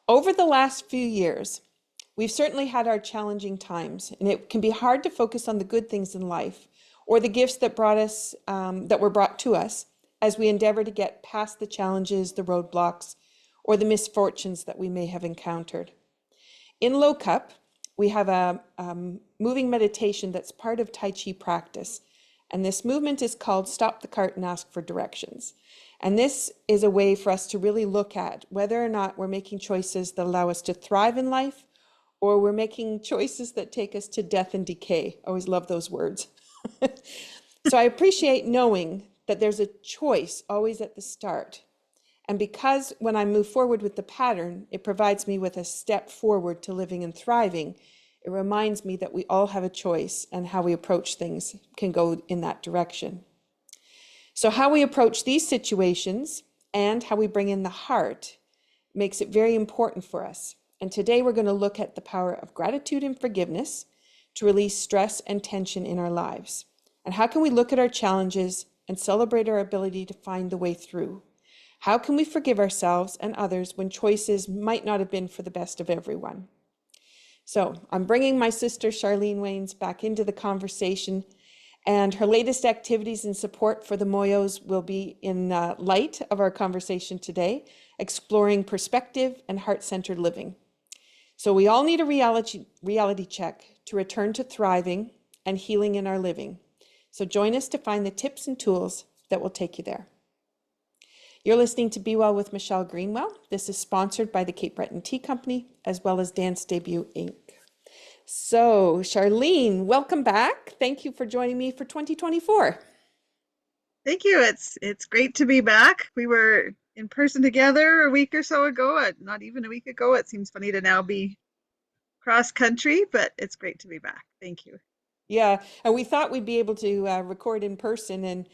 Over the last few years, we've certainly had our challenging times, and it can be hard to focus on the good things in life or the gifts that that were brought to us as we endeavor to get past the challenges, the roadblocks, or the misfortunes that we may have encountered. In Lok Hup, we have a moving meditation that's part of Tai Chi practice. And this movement is called Stop the Cart and Ask for Directions. And this is a way for us to really look at whether or not we're making choices that allow us to thrive in life, or we're making choices that take us to death and decay. I always love those words. So I appreciate knowing that there's a choice always at the start. And because when I move forward with the pattern, it provides me with a step forward to living and thriving, it reminds me that we all have a choice, and how we approach things can go in that direction. So how we approach these situations and how we bring in the heart makes it very important for us. And today we're going to look at the power of gratitude and forgiveness to release stress and tension in our lives. And how can we look at our challenges and celebrate our ability to find the way through? How can we forgive ourselves and others when choices might not have been for the best of everyone? So I'm bringing my sister Charlene Waines back into the conversation, and her latest activities and support for the Moyos will be in light of our conversation today, exploring perspective and heart-centered living. So we all need a reality check to return to thriving and healing in our living. So join us to find the tips and tools that will take you there. You're listening to Be Well with Michelle Greenwell. This is sponsored by the Cape Breton Tea Company, as well as Dance Debut Inc. So, Charlene, welcome back. Thank you for joining me for 2024. Thank you. It's great to be back. We were in person together a week or so ago, not even a week ago. It seems funny to now be cross country, but it's great to be back. Thank you. Yeah, and we thought we'd be able to record in person,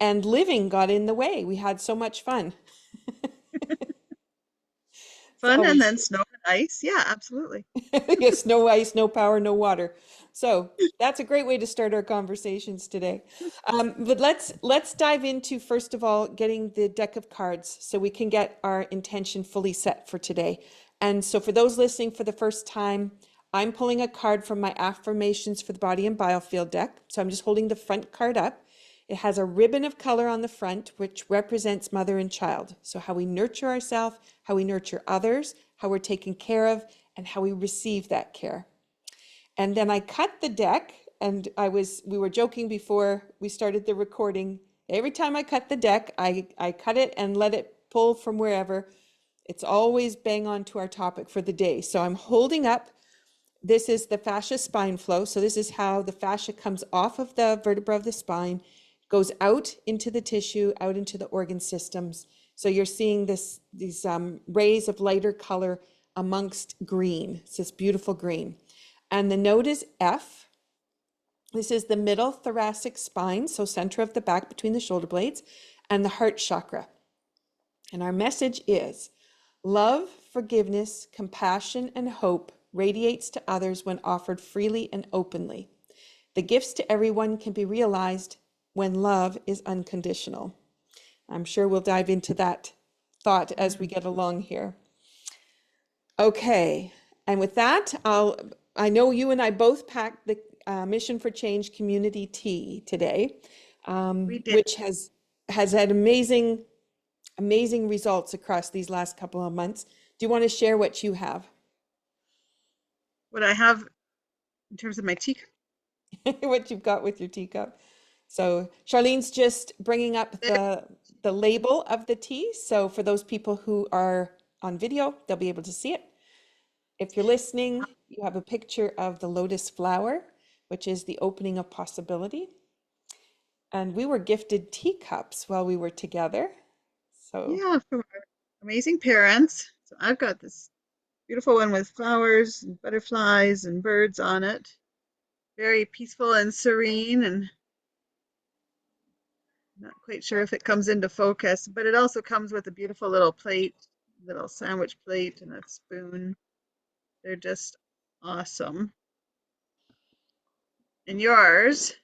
and living got in the way. We had so much fun. It's Fun and always then snow and ice. Yeah, absolutely. yes, no ice, no power, no water. So that's a great way to start our conversations today. But let's dive into, first of all, getting the deck of cards so we can get our intention fully set for today. And so for those listening for the first time, I'm pulling a card from my affirmations for the body and biofield deck. So I'm just holding the front card up. It has a ribbon of color on the front, which represents mother and child. So how we nurture ourselves, how we nurture others, how we're taken care of, and how we receive that care. And then I cut the deck, and we were joking before we started the recording. Every time I cut the deck, I cut it and let it pull from wherever. It's always bang on to our topic for the day. So I'm holding up, this is the fascia spine flow. So this is how the fascia comes off of the vertebra of the spine, goes out into the tissue, out into the organ systems. So you're seeing these rays of lighter color amongst green. It's this beautiful green. And the note is F. This is the middle thoracic spine, so center of the back between the shoulder blades, and the heart chakra. And our message is love, forgiveness, compassion, and hope radiates to others when offered freely and openly. The gifts to everyone can be realized when love is unconditional. I'm sure we'll dive into that thought as we get along here. Okay, and with that, I know you and I both packed the Mission for Change community tea today, We did. which has had amazing results across these last couple of months. Do you want to share what you have? What I have in terms of my tea. What you've got with your teacup? So Charlene's just bringing up the label of the tea. So for those people who are on video, they'll be able to see it. If you're listening, you have a picture of the lotus flower, which is the opening of possibility. And we were gifted teacups while we were together. So Yeah, from our amazing parents. So I've got this beautiful one with flowers and butterflies and birds on it. Very peaceful and serene, and not quite sure if it comes into focus, but it also comes with a beautiful little plate, little sandwich plate and a spoon. They're just awesome. And yours?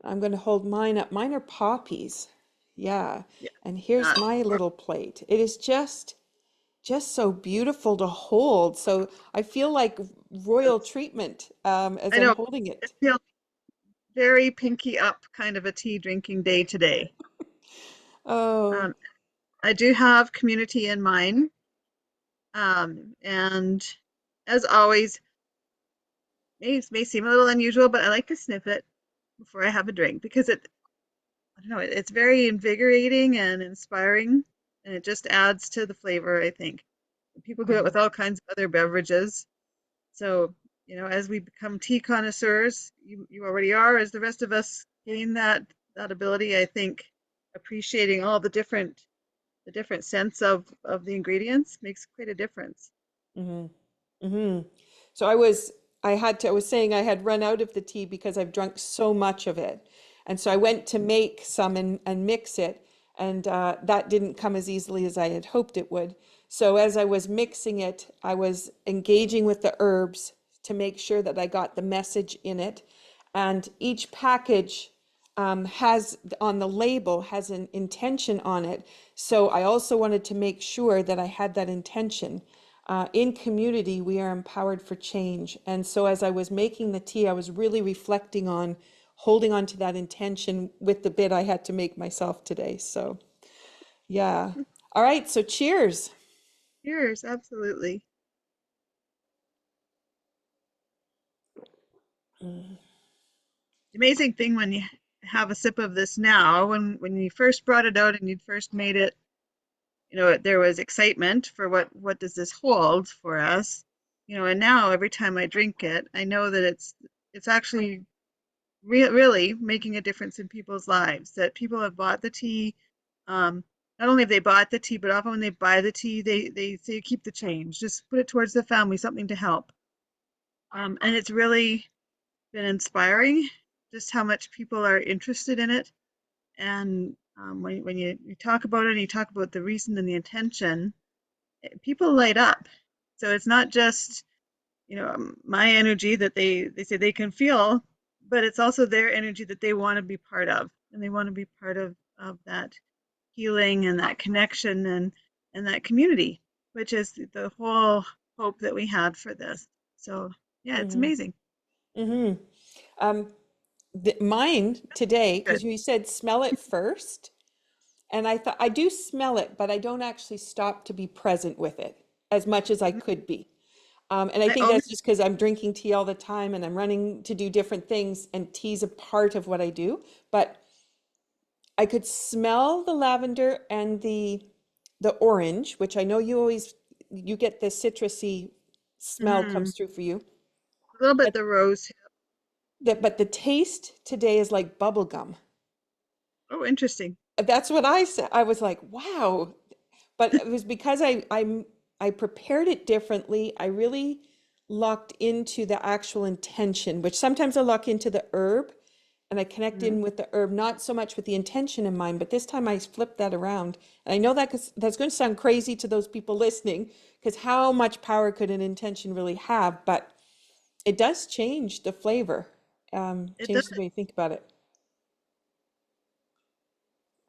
I'm going to hold mine up. Mine are poppies. Yeah. Yeah, And here's not my little plate. It is just just so beautiful to hold. So I feel like royal treatment as I I'm know holding it it. feels very pinky up kind of a tea drinking day today. Oh, Um, I do have community in mind. And as always, may seem a little unusual, but I like to sniff it before I have a drink because I don't know, it's very invigorating and inspiring, and it just adds to the flavor, I think. People do it with mhm, all kinds of other beverages. So, as we become tea connoisseurs, you already are, as the rest of us gain that ability, I think appreciating all the different scents of the ingredients makes quite a difference. mhm, mhm. So I was saying I had run out of the tea because I've drunk so much of it. And so I went to make some and mix it, and that didn't come as easily as I had hoped it would. So as I was mixing it, I was engaging with the herbs to make sure that I got the message in it. And each package has on the label has an intention on it. So I also wanted to make sure that I had that intention. In community, we are empowered for change. And so as I was making the tea, I was really reflecting on holding on to that intention with the bit I had to make myself today. So, yeah. All right. So, cheers. Cheers, absolutely. The amazing thing when you have a sip of this now, when you first brought it out and you first made it, there was excitement for what does this hold for us, and now every time I drink it, I know that it's actually really making a difference in people's lives. That people have bought the tea. Not only have they bought the tea, but often when they buy the tea, they say keep the change, just put it towards the family, something to help. And it's really been inspiring just how much people are interested in it. And when you talk about it and you talk about the reason and the intention, people light up. So it's not just, my energy that they say they can feel, but it's also their energy that they want to be part of. And they want to be part of that healing and that connection and that community, which is the whole hope that we had for this. So yeah, it's Mm-hmm. amazing. Mm-hmm. Um, Mine today, Good. because you said smell it first, and I thought I do smell it, but I don't actually stop to be present with it as much as I could be. And I I think only that's just because I'm drinking tea all the time and I'm running to do different things, and tea's a part of what I do. But I could smell the lavender and the orange, which I know you get the citrusy smell mm, comes through for you. a little bit But the rose. but the taste today is like bubble gum. Oh, interesting. That's what I said. I was like, wow. But it was because I prepared it differently. I really locked into the actual intention, which sometimes I lock into the herb and I connect Mm. in with the herb, not so much with the intention in mind, but this time I flipped that around. And I know that that's going to sound crazy to those people listening, because how much power could an intention really have? But it does change the flavor, It does, change the way you think about it.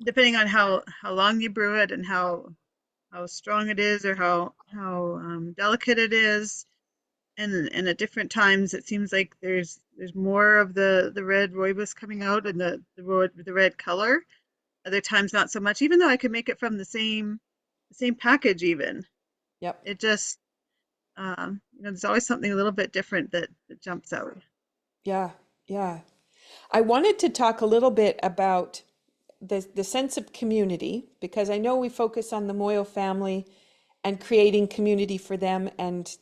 depending on how long you brew it and how strong it is or how delicate it is. And at different times, it seems like there's more of the red rooibos coming out and the red color. Other times, not so much. Even though I could make it from the same package, even Yep. it just there's always something a little bit different that jumps out. Yeah. Yeah. I wanted to talk a little bit about the sense of community, because I know we focus on the Moyle family and creating community for them and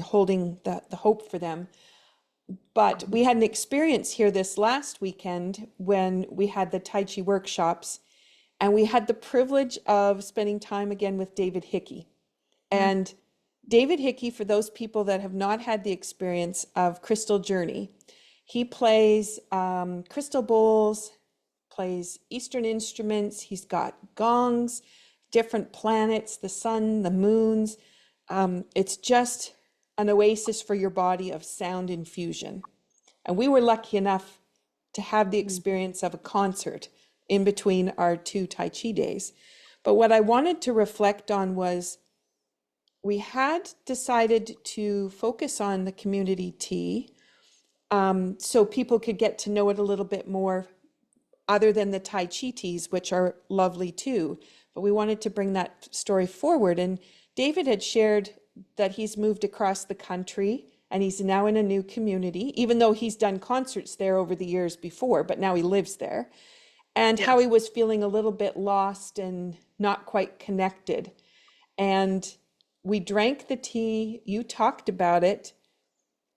holding the hope for them. But Mhm. we had an experience here this last weekend when we had the Tai Chi workshops, and we had the privilege of spending time again with David Hickey. Mm. And David Hickey, for those people that have not had the experience of Crystal Journey, he plays crystal bowls, plays Eastern instruments. He's got gongs, different planets, the sun, the moons. It's just an oasis for your body of sound infusion. And we were lucky enough to have the Mm. experience of a concert in between our two Tai Chi days. But what I wanted to reflect on was we had decided to focus on the community tea, so people could get to know it a little bit more, other than the Tai Chi teas, which are lovely too. But we wanted to bring that story forward. And David had shared that he's moved across the country and he's now in a new community, even though he's done concerts there over the years before, but now he lives there. And how he Yes. was feeling a little bit lost and not quite connected. And we drank the tea, you talked about it,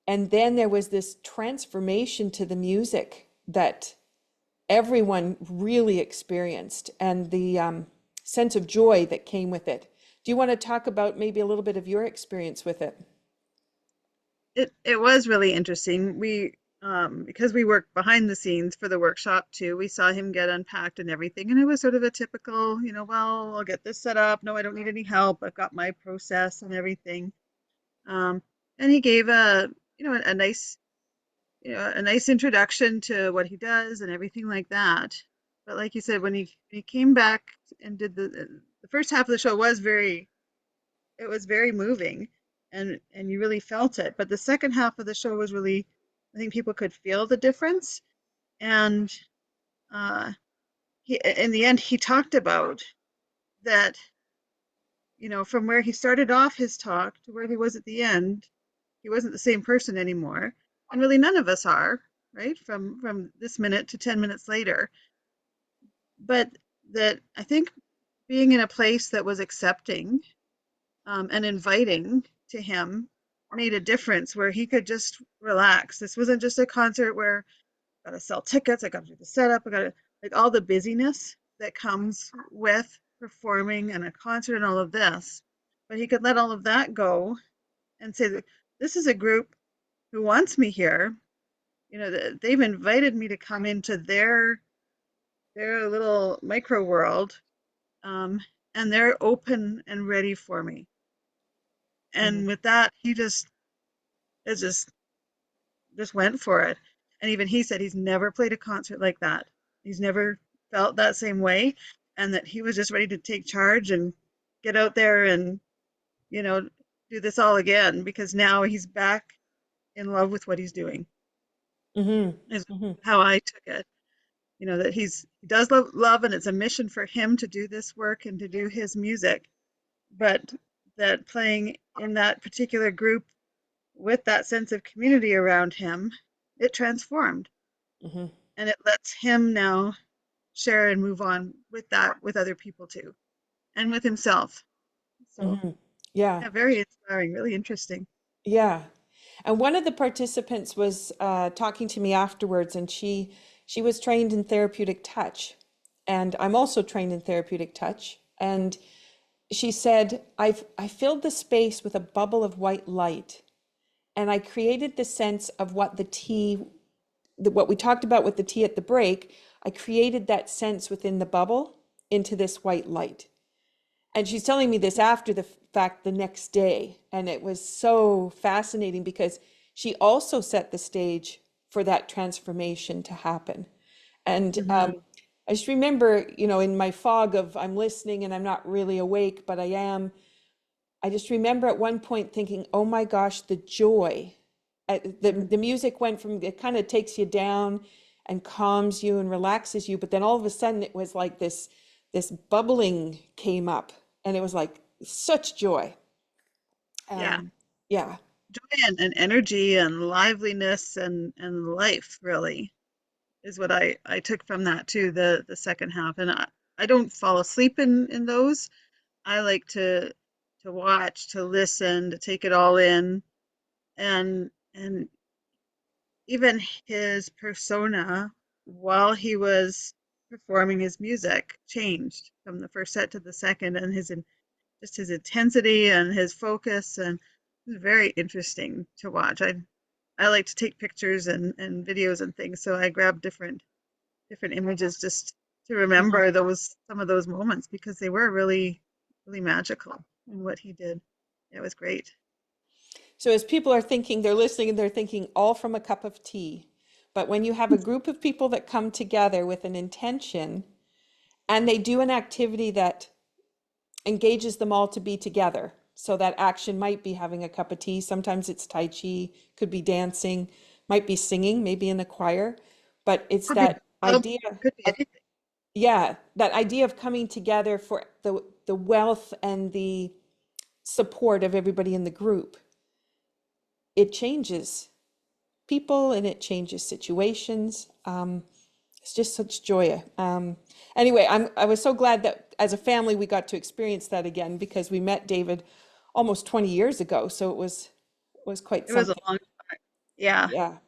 and then there was this transformation to the music that everyone really experienced, and the sense of joy that came with it. Do you want to talk about maybe a little bit of your experience with it? It was really interesting. We because we worked behind the scenes for the workshop too, we saw him get unpacked and everything, and it was sort of a typical, well, I'll get this set up. No, I don't need any help. I've got my process and everything. Um, and he gave a nice, a nice introduction to what he does and everything like that. But like you said, when he came back and did the first half of the show was it was very moving, and you really felt it. But the second half of the show was really, I think people could feel the difference. And uh, in the end, he talked about that, from where he started off his talk to where he was at the end, he wasn't the same person anymore. And really, none of us are, right? From this minute to 10 minutes later. But that I think being in a place that was accepting and inviting to him made a difference where he could just relax. This wasn't just a concert where I gotta sell tickets, I gotta do the setup, I gotta, like, all the busyness that comes with performing and a concert and all of this. But he could let all of that go and say that this is a group who wants me here. They've invited me to come into their little micro world, um, and they're open and ready for me. Mhm, And with that, he it just went for it. And even he said he's never played a concert like that. He's never felt that same way, and that he was just ready to take charge and get out there and, you know, do this all again because now he's back in love with what he's doing. mhm, Is mhm, how I took it. That he does love, and it's a mission for him to do this work and to do his music, but that playing in that particular group with that sense of community around him, it transformed, mhm, and it lets him now share and move on with that with other people too, and with himself. So, mhm. Yeah, yeah, very inspiring, really interesting. yeah. And one of the participants was talking to me afterwards, and she was trained in therapeutic touch, and I'm also trained in therapeutic touch. And she said, I filled the space with a bubble of white light, and I created the sense of what the tea, what we talked about with the tea at the break. I created that sense within the bubble into this white light. And she's telling me this after the fact the next day. And it was so fascinating because she also set the stage for that transformation to happen. And Hmm. I just remember, in my fog of I'm listening and I'm not really awake, but I am. I just remember at one point thinking, oh my gosh, the joy. The music went from, it kind of takes you down and calms you and relaxes you, but then all of a sudden it was like this bubbling came up, and it was like such joy. Yeah, Um, yeah. joy and energy and liveliness and life really is what I took from that too. The second half, and I don't fall asleep in those. I like to watch, to listen, to take it all in, and even his persona while he was performing his music changed from the first set to the second, and just his intensity and his focus, and it was very interesting to watch. I like to take pictures and videos and things, so I grabbed different images just to Mhm. remember those some of those moments because they were really really magical in what he did. It was great. So as people are thinking, they're listening and they're thinking all from a cup of tea. But when you have a group of people that come together with an intention and they do an activity that engages them all to be together. So that action might be having a cup of tea. Sometimes it's Tai Chi, could be dancing, might be singing, maybe in a choir. But it's Could be that club, idea could be of, anything. yeah, that idea of coming together for the wealth and the support of everybody in the group. It changes people and it changes situations. It's just such joy. Anyway, I was so glad that as a family we got to experience that again because we met David almost 20 years ago. So it was quite It was a something. long time. Yeah, Yeah.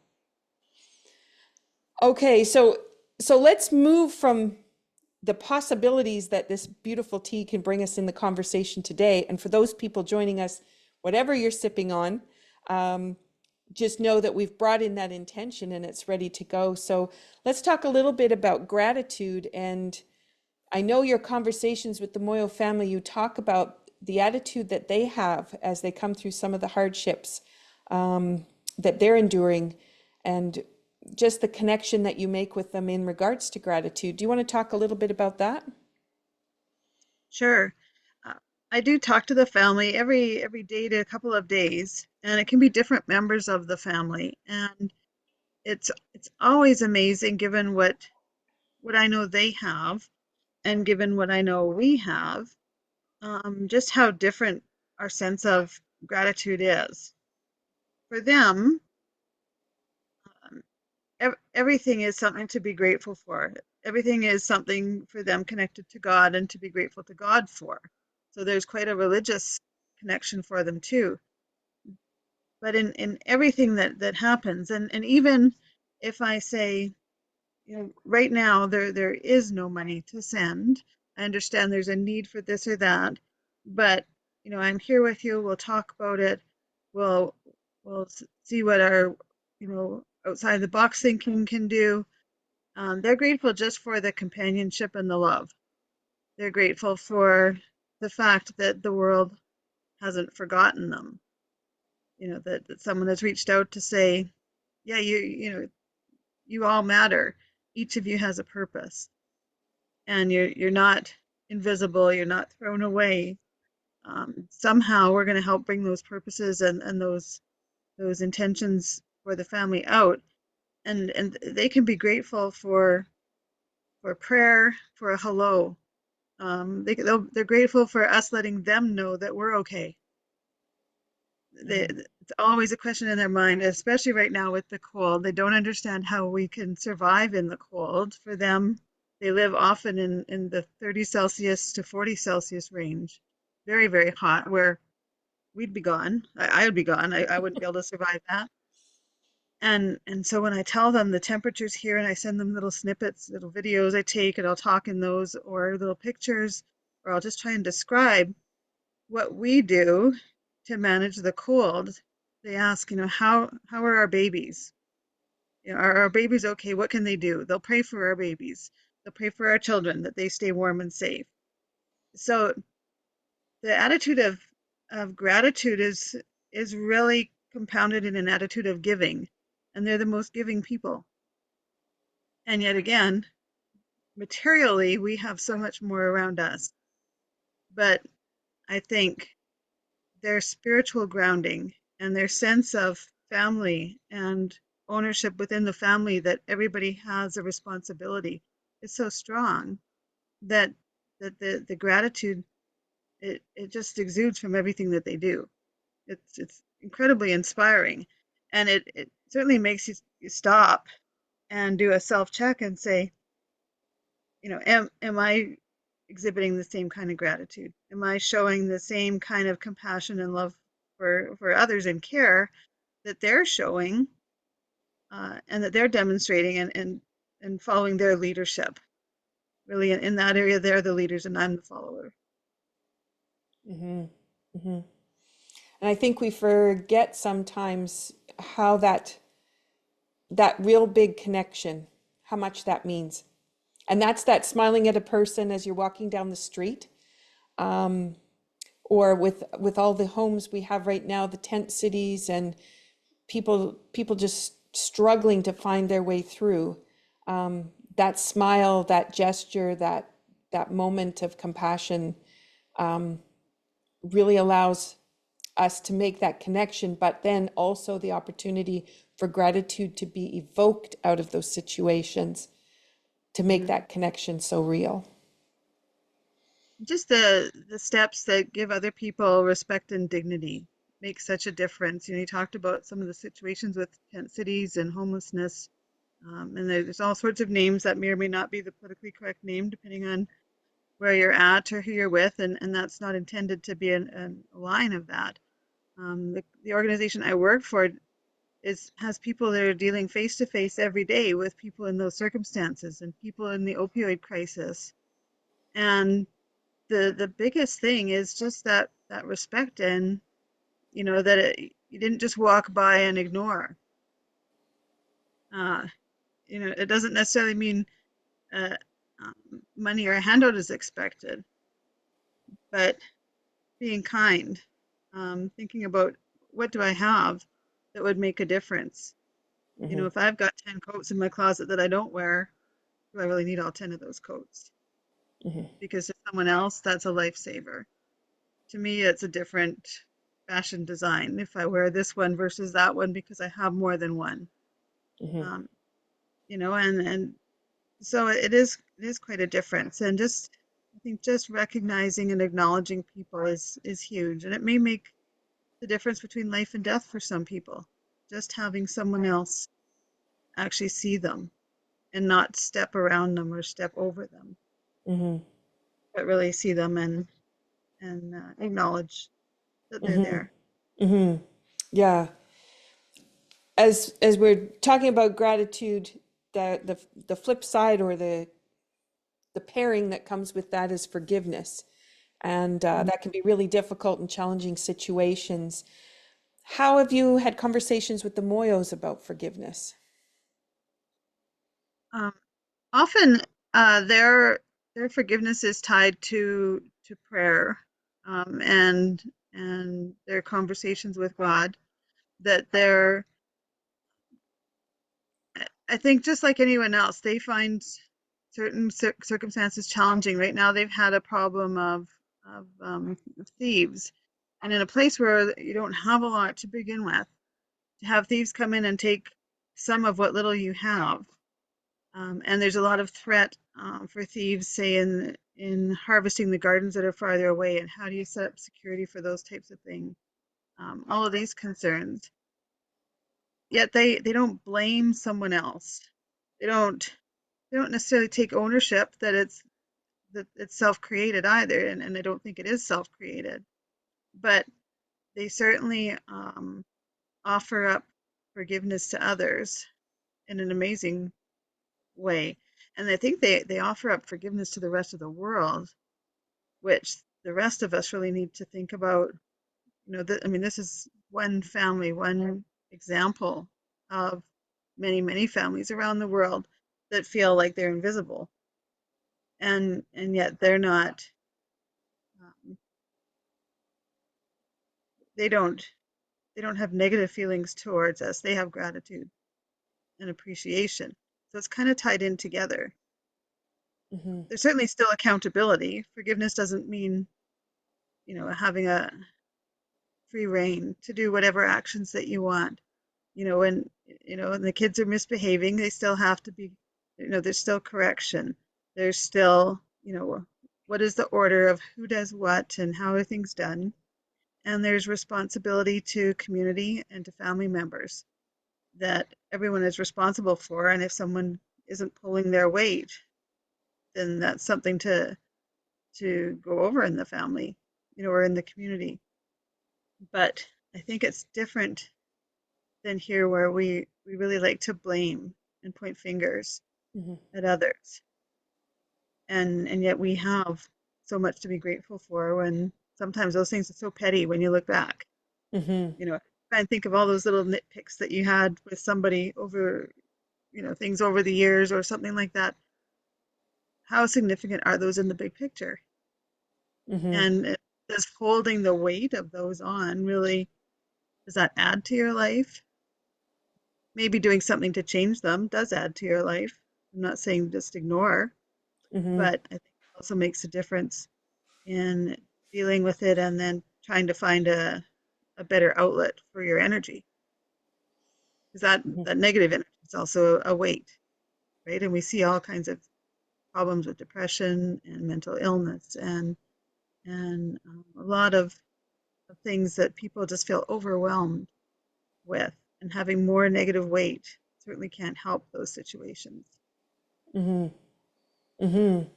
Okay, so let's move from the possibilities that this beautiful tea can bring us in the conversation today. And for those people joining us, whatever you're sipping on, um, just know that we've brought in that intention and it's ready to go. So let's talk a little bit about gratitude. And I know your conversations with the Moyo family, you talk about the attitude that they have as they come through some of the hardships that they're enduring and just the connection that you make with them in regards to gratitude. Do you want to talk a little bit about that? sure. Uh, I do talk to the family every day to a couple of days, and it can be different members of the family. And it's always amazing given what I know they have and given what I know we have, just how different our sense of gratitude is. For them, um, everything is something to be grateful for. Everything is something for them connected to God and to be grateful to God for. So there's quite a religious connection for them too. But in everything that happens, and even if I say, right now there is no money to send. I understand there's a need for this or that, but I'm here with you. We'll talk about it. We'll we'll see what our outside the box thinking can do. They're grateful just for the companionship and the love. They're grateful for the fact that the world hasn't forgotten them. That someone has reached out to say, yeah, you all matter. Each of you has a purpose, and you're not invisible. You're not thrown away. Somehow, we're going to help bring those purposes and those intentions for the family out, and they can be grateful for prayer, for a hello. They're grateful for us letting them know that we're okay. Mhm. It's always a question in their mind, especially right now with the cold. They don't understand how we can survive in the cold. For them, they live often in the 30 Celsius to 40 Celsius range. Very, very hot, where we'd be gone. I would be gone. I wouldn't be able to survive that. And so when I tell them the temperatures here and I send them little snippets, little videos I take, and I'll talk in those, or little pictures, or I'll just try and describe what we do to manage the cold. They ask, how are our babies? Are our babies okay? What can they do? They'll pray for our babies. They'll pray for our children that they stay warm and safe. So the attitude of gratitude is really compounded in an attitude of giving, and they're the most giving people. And yet again, materially, we have so much more around us. But I think their spiritual grounding and their sense of family and ownership within the family, that everybody has a responsibility, is so strong that the gratitude, it just exudes from everything that they do. It's incredibly inspiring, and it certainly makes you stop and do a self check and say, am I exhibiting the same kind of gratitude? Am I showing the same kind of compassion and love for others and care that they're showing, and that they're demonstrating, and following their leadership? Really, in that area, they're the leaders and I'm the follower. Mhm. Mhm. And I think we forget sometimes how that real big connection, how much that means. And that's that smiling at a person as you're walking down the street, um, or with all the homes we have right now, the tent cities and people just struggling to find their way through. That smile, that gesture, that moment of compassion really allows us to make that connection, but then also the opportunity for gratitude to be evoked out of those situations to make Mhm. that connection so real. Just the steps that give other people respect and dignity make such a difference. You talked about some of the situations with tent cities and homelessness, and there's all sorts of names that may or may not be the politically correct name, depending on where you're at or who you're with, and that's not intended to be a line of that. The organization I work for has people that are dealing face to face every day with people in those circumstances and people in the opioid crisis. And the biggest thing is just that respect, and that you didn't just walk by and ignore. Uh, it doesn't necessarily mean uh, money or a handout is expected, but being kind, thinking about what do I have that would make a difference. Hmm. If I've got 10 coats in my closet that I don't wear, do I really need all 10 of those coats? Hmm. Because to someone else, that's a lifesaver. To me, it's a different fashion design if I wear this one versus that one because I have more than one. Hmm. Um, and so it is quite a difference. And just I think just recognizing and acknowledging people is huge, and it may make the difference between life and death for some people. Just having someone else actually see them and not step around them or step over them, Hmm. but really see them and acknowledge that they're Hmm. there. Hmm. Yeah. As we're talking about gratitude, the flip side or the pairing that comes with that is forgiveness. And Mhm. that can be really difficult in challenging situations. How have you had conversations with the Moyos about forgiveness? Um, Often, their forgiveness is tied to prayer, and their conversations with God. That they're, I think, just like anyone else, they find certain circumstances challenging. Right now, they've had a problem of thieves, and in a place where you don't have a lot to begin with, to have thieves come in and take some of what little you have. And there's a lot of threat for thieves, say in harvesting the gardens that are farther away. And how do you set up security for those types of things? All of these concerns. Yet they don't blame someone else. They don't they don't necessarily take ownership that it's self-created either, and I don't think it is self-created. But they certainly offer up forgiveness to others in an amazing way. And I think they offer up forgiveness to the rest of the world, which the rest of us really need to think about. I mean, this is one family, one example of many, many families around the world that feel like they're invisible, and yet they're not. Um, they don't they don't have negative feelings towards us. They have gratitude and appreciation. So it's kind of tied in together. Hmm. There's certainly still accountability. Forgiveness doesn't mean, having a free reign to do whatever actions that you want. When when the kids are misbehaving, they still have to be, there's still correction. There's still, what is the order of who does what and how are things done. And there's responsibility to community and to family members that everyone is responsible for. And if someone isn't pulling their weight, then that's something to go over in the family, or in the community. But I think it's different than here, where we really like to blame and point fingers Hmm. at others, and yet we have so much to be grateful for, when sometimes those things are so petty when you look back. Hmm. Try and think of all those little nitpicks that you had with somebody over, things over the years or something like that. How significant are those in the big picture? Hmm. And does holding the weight of those on really, does that add to your life? Maybe doing something to change them does add to your life. I'm not saying just ignore, Hmm. but I think it also makes a difference in dealing with it and then trying to find a better outlet for your energy. Because that negative energy is also a weight, right? And we see all kinds of problems with depression and mental illness and a lot of things that people just feel overwhelmed with, and having more negative weight certainly can't help those situations. Mm-hmm. Mm-hmm.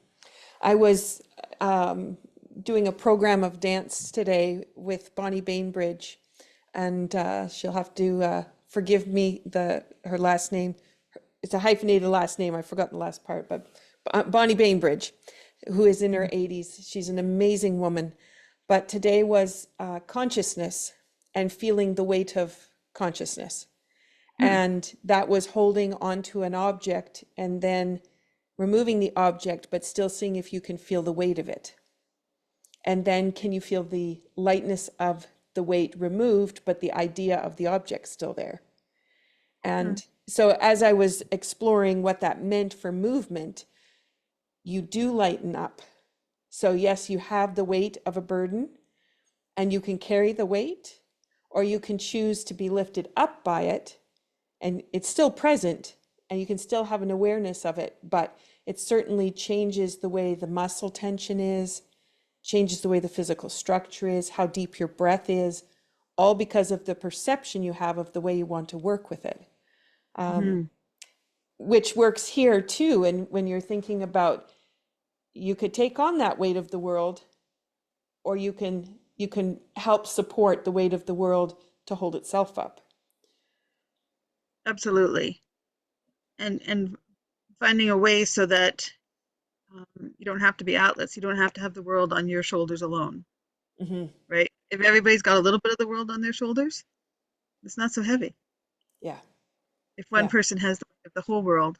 I was um, doing a program of dance today with Bonnie Bainbridge, and she'll have to forgive me her last name. It's a hyphenated last name. I forgot the last part, but Bonnie Bainbridge, who is in her 80s. She's an amazing woman. But today was consciousness and feeling the weight of consciousness. Mm-hmm. And that was holding onto an object and then removing the object, but still seeing if you can feel the weight of it. And then can you feel the lightness of the weight removed, but the idea of the object still there? And so as I was exploring what that meant for movement, you do lighten up. So yes, you have the weight of a burden and you can carry the weight, or you can choose to be lifted up by it and it's still present and you can still have an awareness of it, but it certainly changes the way the muscle tension is, changes the way the physical structure is, how deep your breath is, all because of the perception you have of the way you want to work with it. Mm-hmm. Which works here too. And when you're thinking about, you could take on that weight of the world, or you can help support the weight of the world to hold itself up. Absolutely. And finding a way so that you don't have to be outlets. You don't have to have the world on your shoulders alone, Hmm. right? If everybody's got a little bit of the world on their shoulders, it's not so heavy. Yeah, If one yeah. person has the whole world,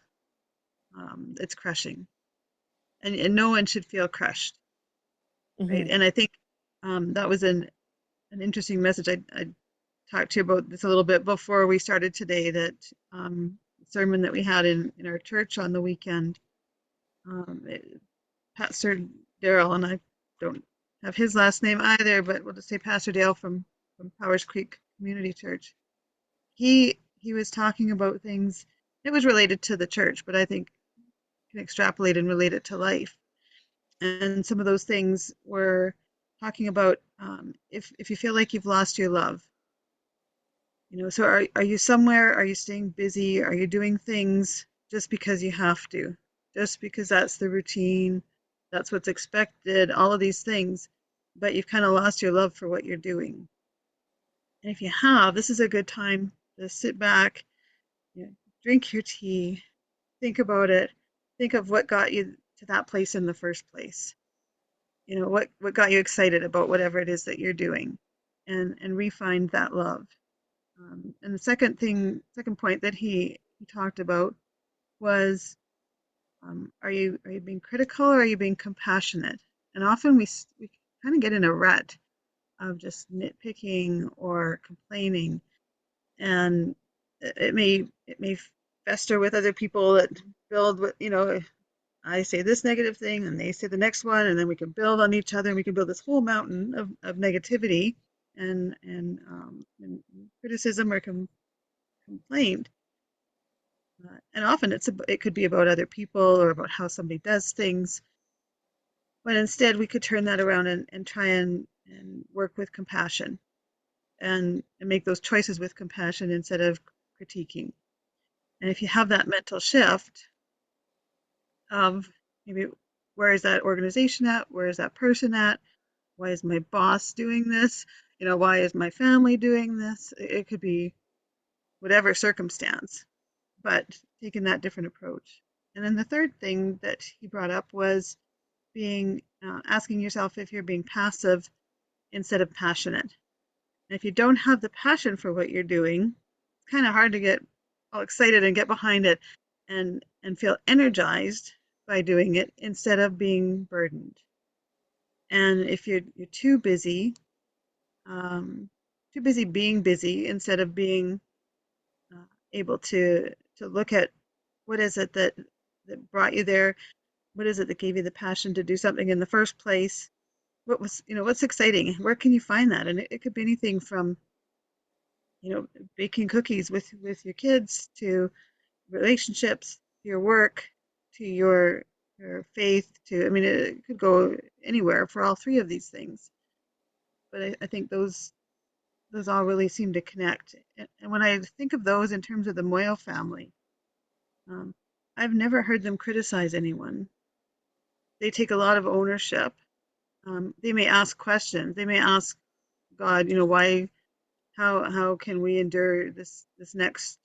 it's crushing, and no one should feel crushed, right? Hmm. And I think that was an interesting message. I talked to you about this a little bit before we started today. That sermon that we had in our church on the weekend. Pastor Daryl, and I don't have his last name either, but we'll just say Pastor Dale from Powers Creek Community Church. He was talking about things. It was related to the church, but I think you can extrapolate and relate it to life. And some of those things were talking about if you feel like you've lost your love, so are you somewhere? Are you staying busy? Are you doing things just because you have to? Just because that's the routine, that's what's expected, all of these things, but you've kind of lost your love for what you're doing. And if you have, this is a good time to sit back, you know, drink your tea, think about it, think of what got you to that place in the first place. What got you excited about whatever it is that you're doing, and refine that love. And the second point that he talked about was, are you being critical or are you being compassionate? And often we kind of get in a rut of just nitpicking or complaining, and it may fester with other people that build what I say this negative thing and they say the next one, and then we can build on each other and we can build this whole mountain of negativity and criticism or complaint. And often it could be about other people or about how somebody does things, but instead we could turn that around and try and work with compassion and make those choices with compassion instead of critiquing. And if you have that mental shift of maybe, where is that organization at? Where is that person at? Why is my boss doing this? Why is my family doing this? It could be whatever circumstance, but taking that different approach. And then the third thing that he brought up was being asking yourself if you're being passive instead of passionate. And if you don't have the passion for what you're doing, it's kind of hard to get all excited and get behind it and feel energized by doing it instead of being burdened. And if you're too busy being busy instead of being uh, able to look at what is it that brought you there, what is it that gave you the passion to do something in the first place, what's exciting, where can you find that? And it could be anything from baking cookies with your kids, to relationships, to your work, to your faith, to, I mean, it could go anywhere for all three of these things. But I think those all really seem to connect. And when I think of those in terms of the Moyle family, um, I've never heard them criticize anyone. They take a lot of ownership. They may ask questions. They may ask God, why, how can we endure this next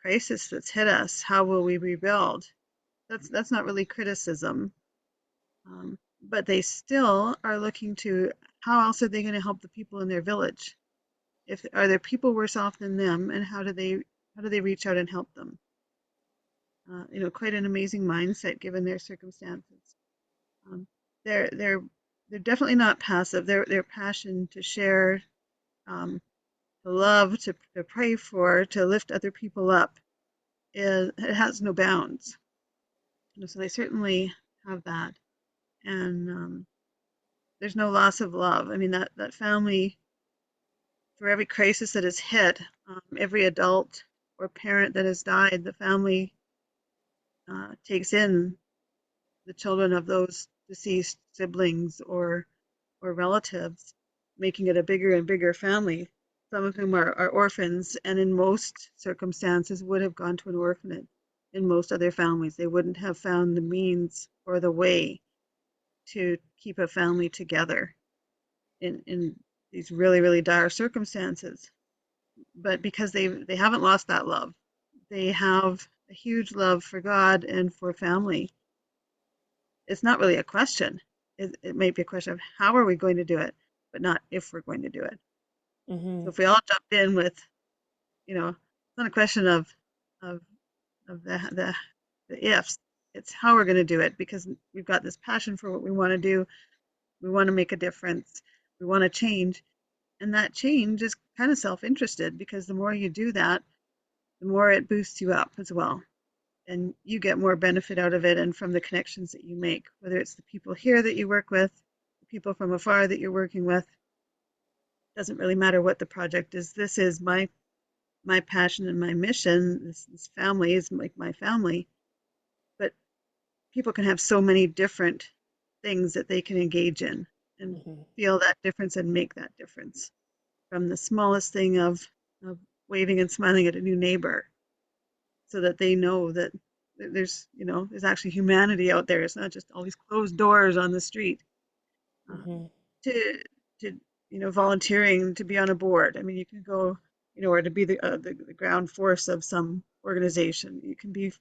crisis that's hit us? How will we rebuild? That's not really criticism, but they still are looking to how else are they going to help the people in their village? If are there people worse off than them, and how do they reach out and help them? Quite an amazing mindset given their circumstances. Um, they're they're they're definitely not passive. Their passion to share, um, to love, to pray for, to lift other people up, it has no bounds. So they certainly have that, and there's no loss of love. I mean, that family, for every crisis that has hit, every adult or parent that has died, the family takes in the children of those deceased siblings or relatives, making it a bigger and bigger family. Some of whom are orphans, and in most circumstances would have gone to an orphanage. In most other families, they wouldn't have found the means or the way to keep a family together in these really, really dire circumstances. But because they haven't lost that love, they have a huge love for God and for family. It's not really a question. It may be a question of how are we going to do it, but not if we're going to do it. Mm-hmm. So if we all jump in with, it's not a question of of the ifs. It's how we're going to do it, because we've got this passion for what we want to do. We want to make a difference. We want to change, and that change is kind of self-interested, because the more you do that, the more it boosts you up as well, and you get more benefit out of it, and from the connections that you make, whether it's the people here that you work with, the people from afar that you're working with. Doesn't really matter what the project is. This is my passion and my mission. This family is like my family, but people can have so many different things that they can engage in and Mm-hmm. feel that difference and make that difference, from the smallest thing of waving and smiling at a new neighbor, so that they know that there's actually humanity out there. It's not just all these closed doors on the street. Mm-hmm. To to volunteering to be on a board. I mean, you can go, or to be the ground force of some organization. You can be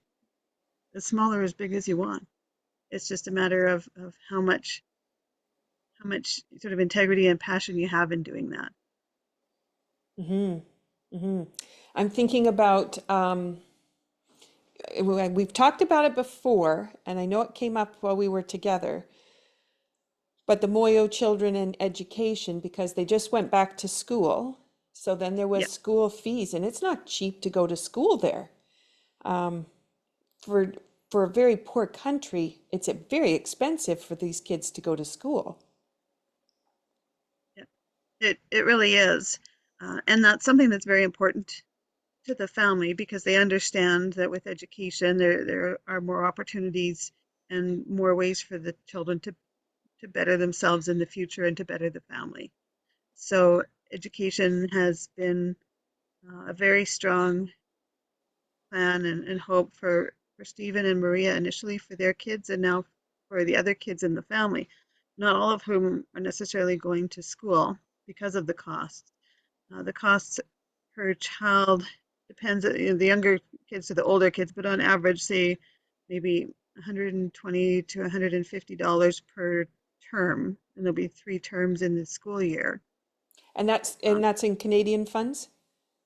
as small or as big as you want. It's just a matter of how much sort of integrity and passion you have in doing that. Mm-hmm. Mm-hmm. I'm thinking about we've talked about it before, and I know it came up while we were together, but the Moyo children in education, because they just went back to school. So then there Yeah, was school fees, and it's not cheap to go to school there. Um, for for a very poor country, it's very expensive for these kids to go to school. yeah. It really is, and that's something that's very important to the family, because they understand that with education there are more opportunities and more ways for the children to better themselves in the future and to better the family. So education has been a very strong plan and hope for Stephen and Maria initially, for their kids, and now for the other kids in the family, not all of whom are necessarily going to school because of the costs. The costs per child depends, the younger kids to the older kids, but on average, say maybe $120 to $150 per term, and there'll be 3 terms in the school year. And that's Um, and that's in Canadian funds?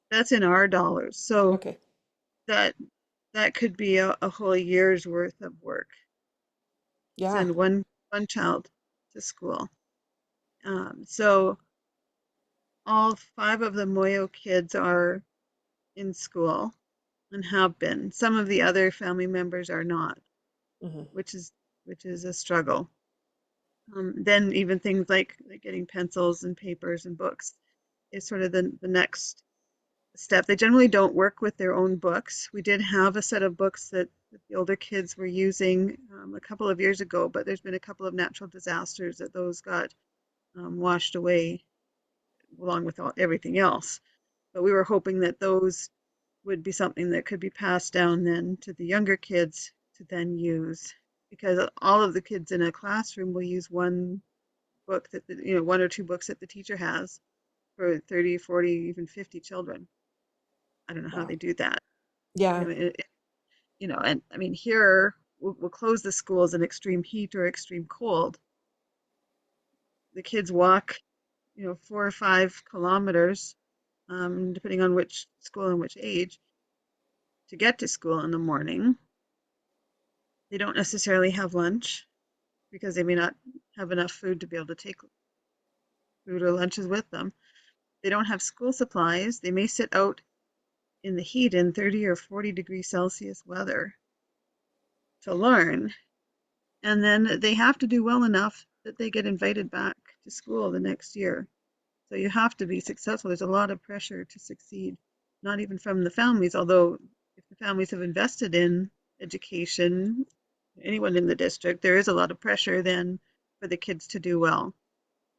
that's in our dollars. So Okay. that that could be a whole year's worth of work to Yeah. send one child to school. So all 5 of the Moyo kids are in school and have been. Some of the other family members are not, Mm-hmm. which is a struggle. Then even things like getting pencils and papers and books is sort of the next. step. They generally don't work with their own books. We did have a set of books that the older kids were using a couple of years ago, but there's been a couple of natural disasters that those got washed away along with everything else. But we were hoping that those would be something that could be passed down then to the younger kids to then use, because all of the kids in a classroom will use one book that one or two books that the teacher has for 30, 40, even 50 children. I don't know how Wow. they do that. Yeah. And I mean, here we'll close the schools in extreme heat or extreme cold. The kids walk, 4 or 5 kilometers, depending on which school and which age, to get to school in the morning. They don't necessarily have lunch because they may not have enough food to be able to take food or lunches with them. They don't have school supplies. They may sit out in the heat in 30 or 40 degrees Celsius weather to learn. And then they have to do well enough that they get invited back to school the next year. So you have to be successful. There's a lot of pressure to succeed, not even from the families, although if the families have invested in education, anyone in the district, there is a lot of pressure then for the kids to do well.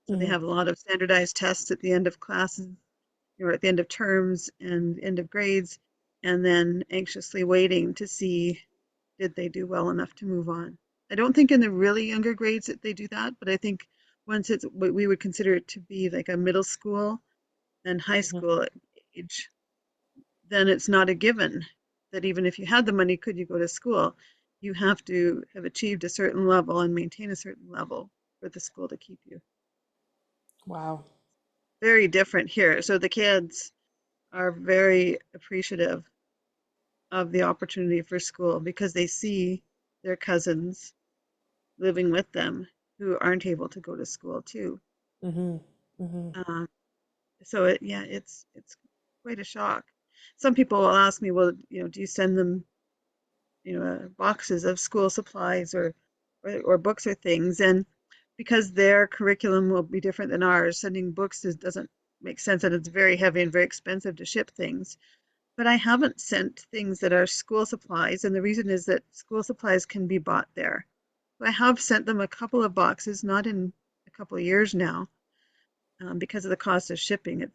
So they Hmm. have a lot of standardized tests at the end of classes, or at the end of terms and end of grades, and then anxiously waiting to see did they do well enough to move on. I don't think in the really younger grades that they do that, but I think once it's what we would consider it to be like a middle school and high Hmm. school age, then it's not a given that even if you had the money, could you go to school? You have to have achieved a certain level and maintain a certain level for the school to keep you. Wow. Very different here. So the kids are very appreciative of the opportunity for school because they see their cousins living with them who aren't able to go to school too. Hmm. Hmm. Um, so it's quite a shock. Some people will ask me, well, do you send them, boxes of school supplies or books or things? And because their curriculum will be different than ours, sending books doesn't make sense, and it's very heavy and very expensive to ship things. But I haven't sent things that are school supplies, and the reason is that school supplies can be bought there. I have sent them a couple of boxes, not in a couple of years now, because of the cost of shipping.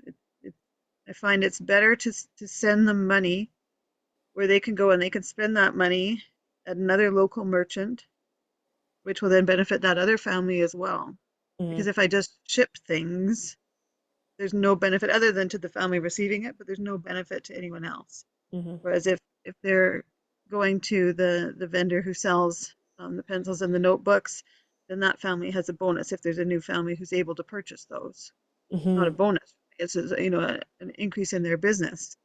I find it's better to send them money where they can go and they can spend that money at another local merchant, which will then benefit that other family as well. Hmm. Because if I just ship things, there's no benefit other than to the family receiving it, but there's no benefit to anyone else. Hmm. Whereas if they're going to the vendor who sells the pencils and the notebooks, then that family has a bonus if there's a new family who's able to purchase those. Not a Hmm. bonus, it's an increase in their business.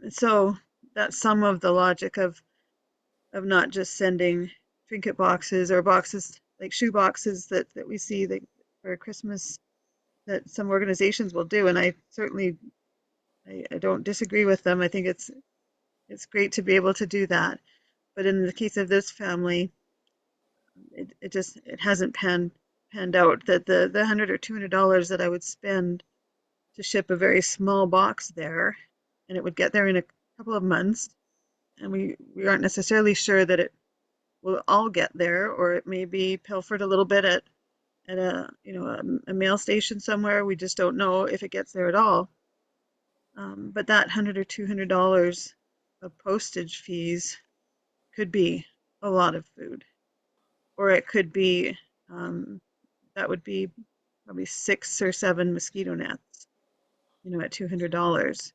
So that's some of the logic of not just sending trinket boxes or boxes like shoe boxes that we see that for Christmas that some organizations will do, and I certainly I don't disagree with them. I think it's great to be able to do that. But in the case of this family, it hasn't panned out that the $100 or $200 that I would spend to ship a very small box there, and it would get there in a couple of months, and we aren't necessarily sure that it will all get there, or it may be pilfered a little bit at a mail station somewhere. We just don't know if it gets there at all. But that $100 or $200 of postage fees could be a lot of food, or it could be that would be probably 6 or 7 mosquito nets, at $200.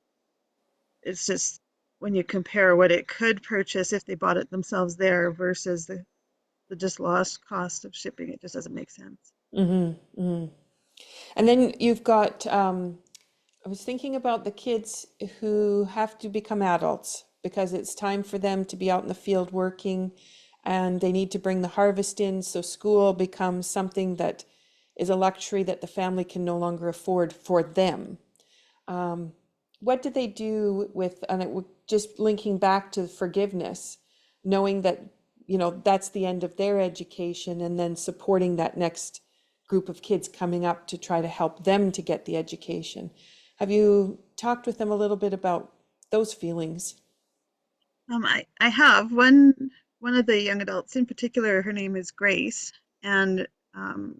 It's just when you compare what it could purchase if they bought it themselves there versus the just lost cost of shipping, it just doesn't make sense. Hmm. Hmm. And then you've got, I was thinking about the kids who have to become adults because it's time for them to be out in the field working and they need to bring the harvest in. So school becomes something that is a luxury that the family can no longer afford for them. Um, what do they do with, and just linking back to forgiveness, knowing that, that's the end of their education and then supporting that next group of kids coming up to try to help them to get the education. Have you talked with them a little bit about those feelings? I have one of the young adults in particular. Her name is Grace, and um,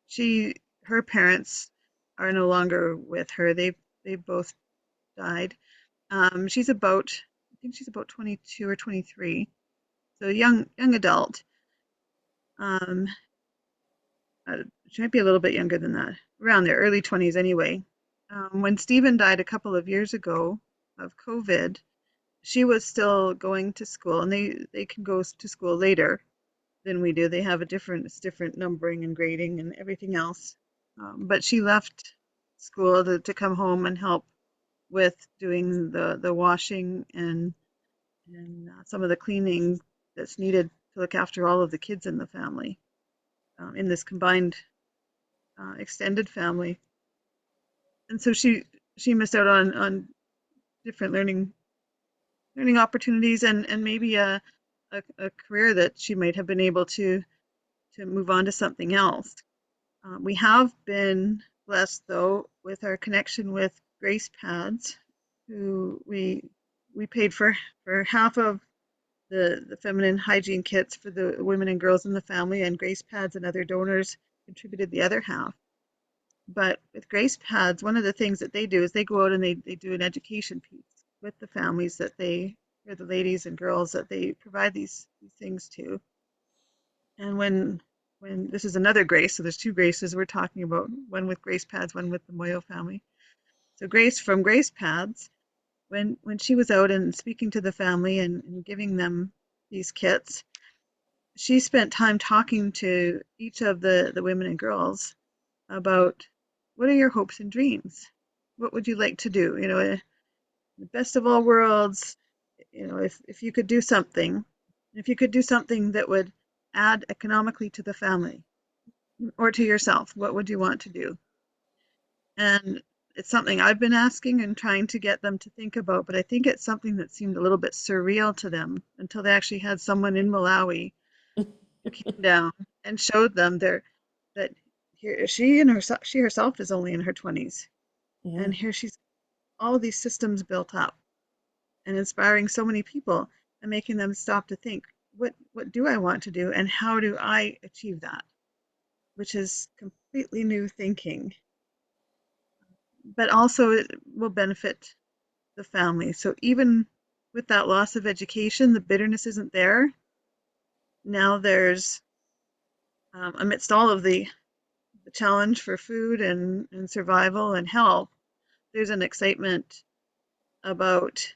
she her parents are no longer with her. They both died. She's about I think she's about 22 or 23, so young adult. Um, she might be a little bit younger than that, around their early 20s anyway. When Stephen died a couple of years ago of COVID, she was still going to school, and they can go to school later than we do. They have it's different numbering and grading and everything else. But she left school to come home and help with doing the washing and some of the cleaning that's needed to look after all of the kids in the family, in this combined extended family. And so she missed out on different learning opportunities, and maybe a career that she might have been able to move on to something else. We have been blessed though with our connection with Grace Pads, who we paid for half of the feminine hygiene kits for the women and girls in the family, and Grace Pads and other donors contributed the other half. But with Grace Pads, one of the things that they do is they go out and they do an education piece with the families that or the ladies and girls that they provide these things to. And when this is another Grace, so there's two Graces we're talking about, one with Grace Pads, one with the Moyo family. So Grace from Grace Pads, when she was out and speaking to the family and giving them these kits, she spent time talking to each of the women and girls about what are your hopes and dreams? What would you like to do? The best of all worlds, if you could do something, if you could do something that would add economically to the family or to yourself, what would you want to do? And it's something I've been asking and trying to get them to think about, but I think it's something that seemed a little bit surreal to them until they actually had someone in Malawi who came down and showed them that here she herself is only in her 20s, and Mm. here she's all these systems built up and inspiring so many people and making them stop to think, what do I want to do and how do I achieve that, which is completely new thinking, but also it will benefit the family. So even with that loss of education, the bitterness isn't there. Now there's, amidst all of the challenge for food and survival and health, there's an excitement about,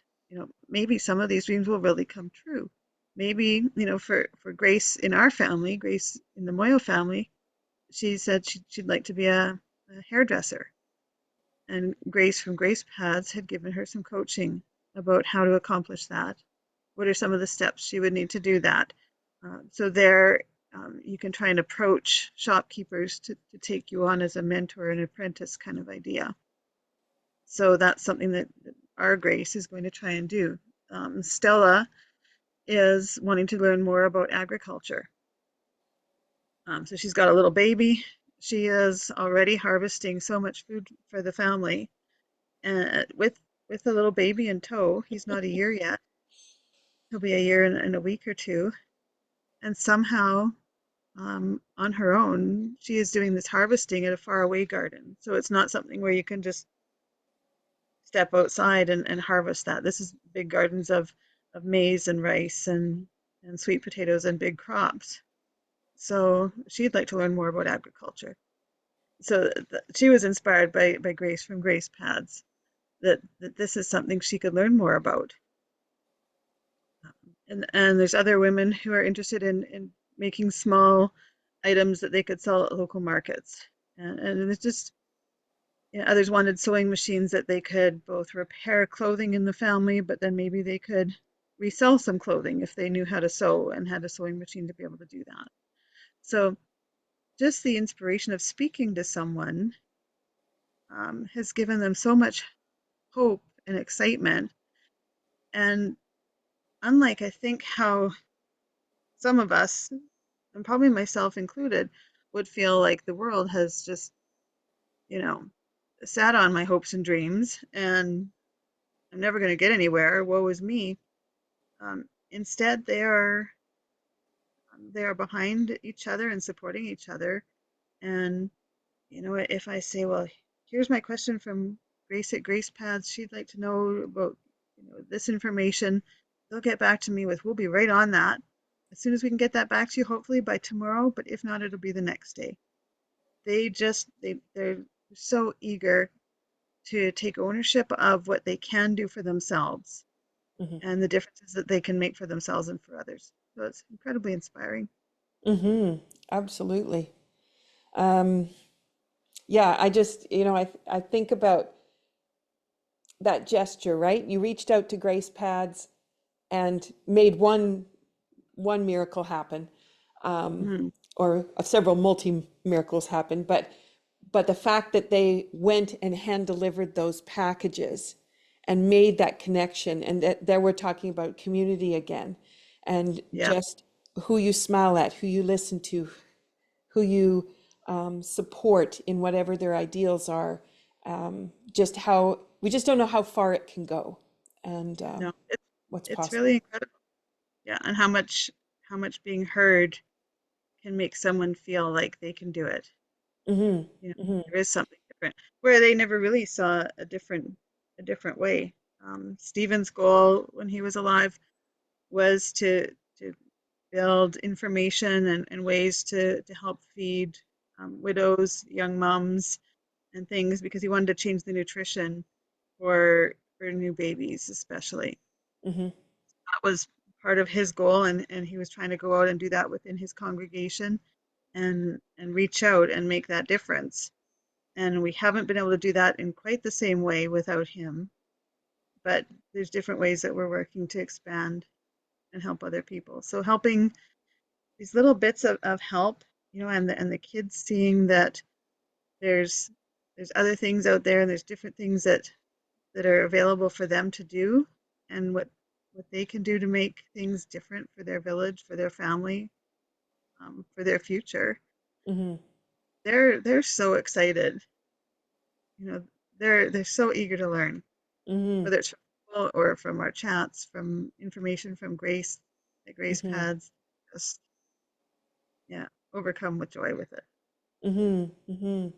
maybe some of these dreams will really come true. Maybe, for Grace in our family, Grace in the Moyo family, she said she'd like to be a hairdresser. And Grace from Grace Paths had given her some coaching about how to accomplish that. What are some of the steps she would need to do that? So there, you can try and approach shopkeepers to take you on as a mentor and apprentice kind of idea. So that's something that our Grace is going to try and do. Stella is wanting to learn more about agriculture. So she's got a little baby. She is already harvesting so much food for the family, and with a little baby in tow. He's not a year yet. He'll be a year in a week or two. And somehow, on her own, she is doing this harvesting at a faraway garden. So it's not something where you can just step outside and harvest that. This is big gardens of maize and rice and sweet potatoes and big crops. So she'd like to learn more about agriculture. So she was inspired by Grace from Grace Paths, that this is something she could learn more about. And there's other women who are interested in making small items that they could sell at local markets. And it's just, others wanted sewing machines that they could both repair clothing in the family, but then maybe they could resell some clothing if they knew how to sew and had a sewing machine to be able to do that. So just the inspiration of speaking to someone has given them so much hope and excitement. And unlike, I think, how some of us, and probably myself included, would feel like the world has just, you know, sat on my hopes and dreams and I'm never going to get anywhere. Woe is me. Instead, they are behind each other and supporting each other. And if I say, well, here's my question from Grace at Grace Paths, she'd like to know about this information. They'll get back to me with, we'll be right on that as soon as we can get that back to you, hopefully by tomorrow. But if not, it'll be the next day. They're so eager to take ownership of what they can do for themselves Mm-hmm. and the differences that they can make for themselves and for others. So it's incredibly inspiring. Mm-hmm. Absolutely. Um, yeah, I just, I think about that gesture, right? You reached out to Grace Pads and made one miracle happen, um, Mhm. or several multi miracles happen. But the fact that they went and hand delivered those packages and made that connection, and that there we're talking about community again, and Yeah, just who you smile at, who you listen to, who you support in whatever their ideals are. Just how we just don't know how far it can go, and no, what's it's really possible. incredible. Yeah, and how much being heard can make someone feel like they can do it. Hmm. There is something different where they never really saw a different way. Stephen's goal when he was alive was to build information and ways to help feed widows, young moms, and things because he wanted to change the nutrition for new babies, especially. Hmm. That was part of his goal, and he was trying to go out and do that within his congregation and reach out and make that difference. And we haven't been able to do that in quite the same way without him, but there's different ways that we're working to expand and help other people. So helping these little bits of help, and the kids seeing that there's there's other things out there and there's different things that are available for them to do and what they can do to make things different for their village, for their family, for their future. Hmm. They're so excited. You know, they're so eager to learn, Hmm. whether it's from school or from our chats, from information from Grace, the Grace Hmm. Pads, just yeah, overcome with joy with it. Hmm. Hmm.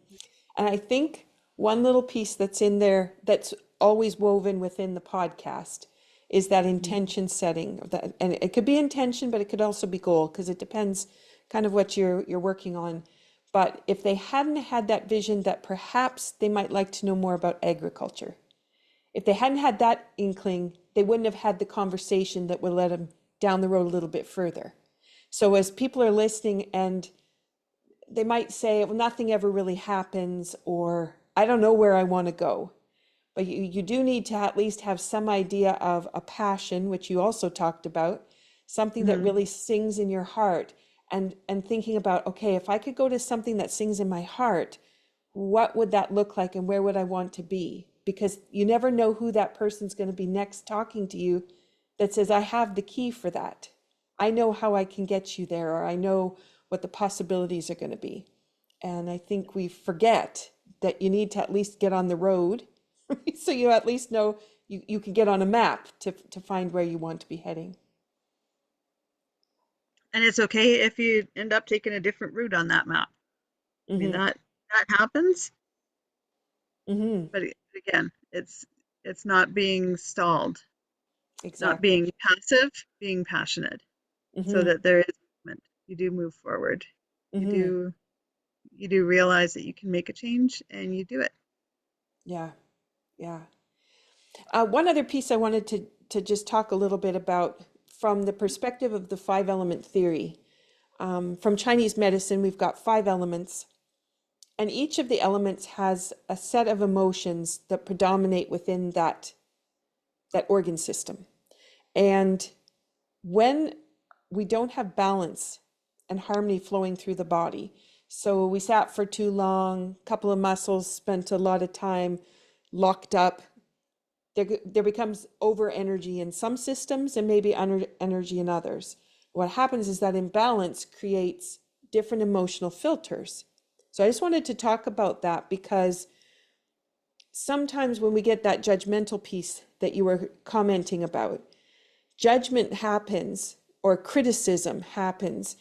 And I think one little piece that's in there that's always woven within the podcast is that Mhm. intention setting of that, and it could be intention, but it could also be goal because it depends kind of what you're working on. But if they hadn't had that vision that perhaps they might like to know more about agriculture, if they hadn't had that inkling, they wouldn't have had the conversation that would let them down the road a little bit further. So as people are listening and they might say, well, nothing ever really happens, or I don't know where I want to go. But you do need to at least have some idea of a passion, which you also talked about, something that Mhm. really sings in your heart, and thinking about, okay, if I could go to something that sings in my heart, what would that look like and where would I want to be? Because you never know who that person's going to be next talking to you that says, I have the key for that. I know how I can get you there, or I know what the possibilities are going to be. And I think we forget that you need to at least get on the road so you at least know you can get on a map to find where you want to be heading. And it's okay if you end up taking a different route on that map. I mean Mm-hmm. that happens, Mm-hmm. but again, it's not being stalled, not Exactly. being passive, being passionate, so Mm-hmm. that there is movement. You do move forward. You Mm-hmm. do you do realize that you can make a change and you do it. Yeah. Yeah. One other piece I wanted to just talk a little bit about from the perspective of the five element theory. From Chinese medicine, we've got five elements, and each of the elements has a set of emotions that predominate within that organ system. And when we don't have balance and harmony flowing through the body, so we sat for too long, a couple of muscles spent a lot of time locked up, there becomes over energy in some systems and maybe under energy in others. What happens is that imbalance creates different emotional filters. So I just wanted to talk about that because sometimes when we get that judgmental piece that you were commenting about, judgment happens or criticism happens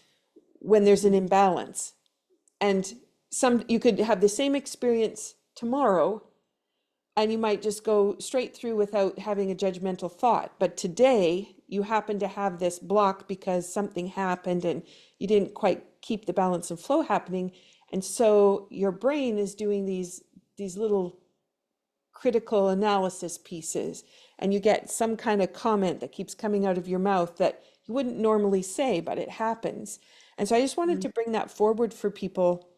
when there's an imbalance. And you could have the same experience tomorrow and you might just go straight through without having a judgmental thought. But today you happen to have this block because something happened and you didn't quite keep the balance and flow happening. And so your brain is doing these little critical analysis pieces, and you get some kind of comment that keeps coming out of your mouth that you wouldn't normally say, but it happens. And so I just wanted Mm. to bring that forward for people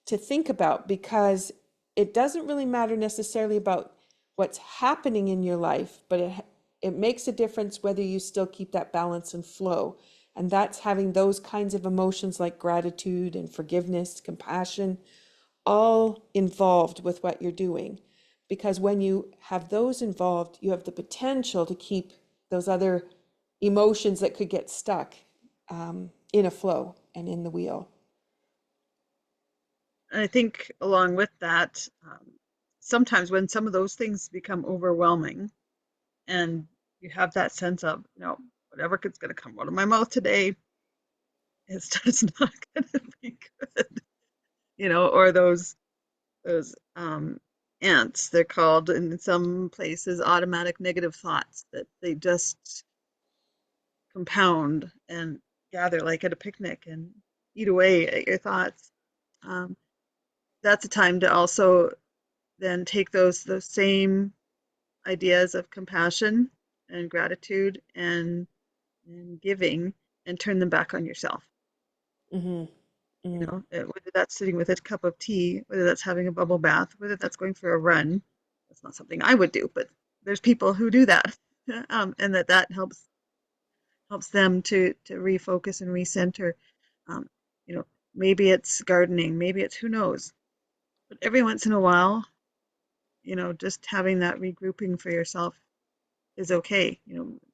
to think about, because it doesn't really matter necessarily about what's happening in your life, but it makes a difference whether you still keep that balance and flow. And that's having those kinds of emotions like gratitude and forgiveness, compassion, all involved with what you're doing. Because when you have those involved, you have the potential to keep those other emotions that could get stuck in a flow and in the wheel. And I think along with that, sometimes when some of those things become overwhelming and you have that sense of, whatever is going to come out of my mouth today, it's just not going to be good, or those ants, they're called in some places automatic negative thoughts, that they just compound and gather like at a picnic and eat away at your thoughts. Um, that's a time to also then take those same ideas of compassion and gratitude and giving and turn them back on yourself. Mm-hmm. Mm-hmm. Whether that's sitting with a cup of tea, whether that's having a bubble bath, whether that's going for a run. That's not something I would do, but there's people who do that, and that helps them to refocus and recenter. Um, you know, maybe it's gardening, maybe it's who knows. But every once in a while, just having that regrouping for yourself is okay.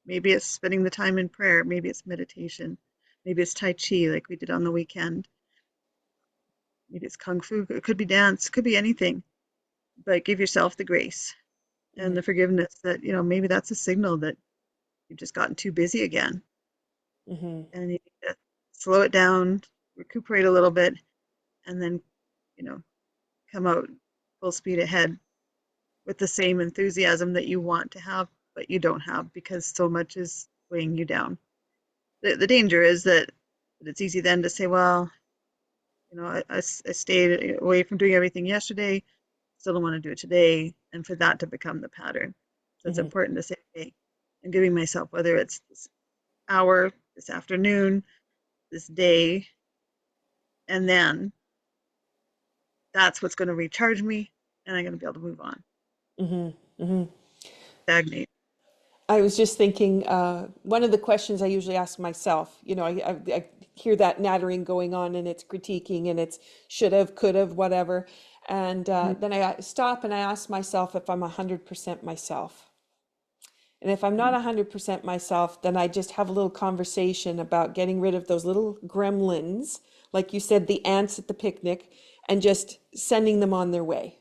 Maybe it's spending the time in prayer, maybe it's meditation, maybe it's Tai Chi like we did on the weekend, maybe it's Kung Fu, it could be dance, it could be anything. But give yourself the grace and the forgiveness that, maybe that's a signal that you've just gotten too busy again. Mm-hmm. And you need to slow it down, recuperate a little bit, and then, you know, come out full speed ahead with the same enthusiasm that you want to have, but you don't have because so much is weighing you down. The danger is that it's easy then to say, well, I stayed away from doing everything yesterday, still don't want to do it today, and for that to become the pattern. So it's Mm-hmm. important to say, hey, I'm giving myself, whether it's this hour, this afternoon, this day, and then that's what's going to recharge me, and I'm going to be able to move on. Mm-hmm. Mm-hmm. Stagnate. I was just thinking, one of the questions I usually ask myself, I hear that nattering going on and it's critiquing and it's should have, could have, whatever. And Mhm. then I stop and I ask myself if I'm 100% myself. And if I'm not 100% myself, then I just have a little conversation about getting rid of those little gremlins, like you said, the ants at the picnic, and just sending them on their way.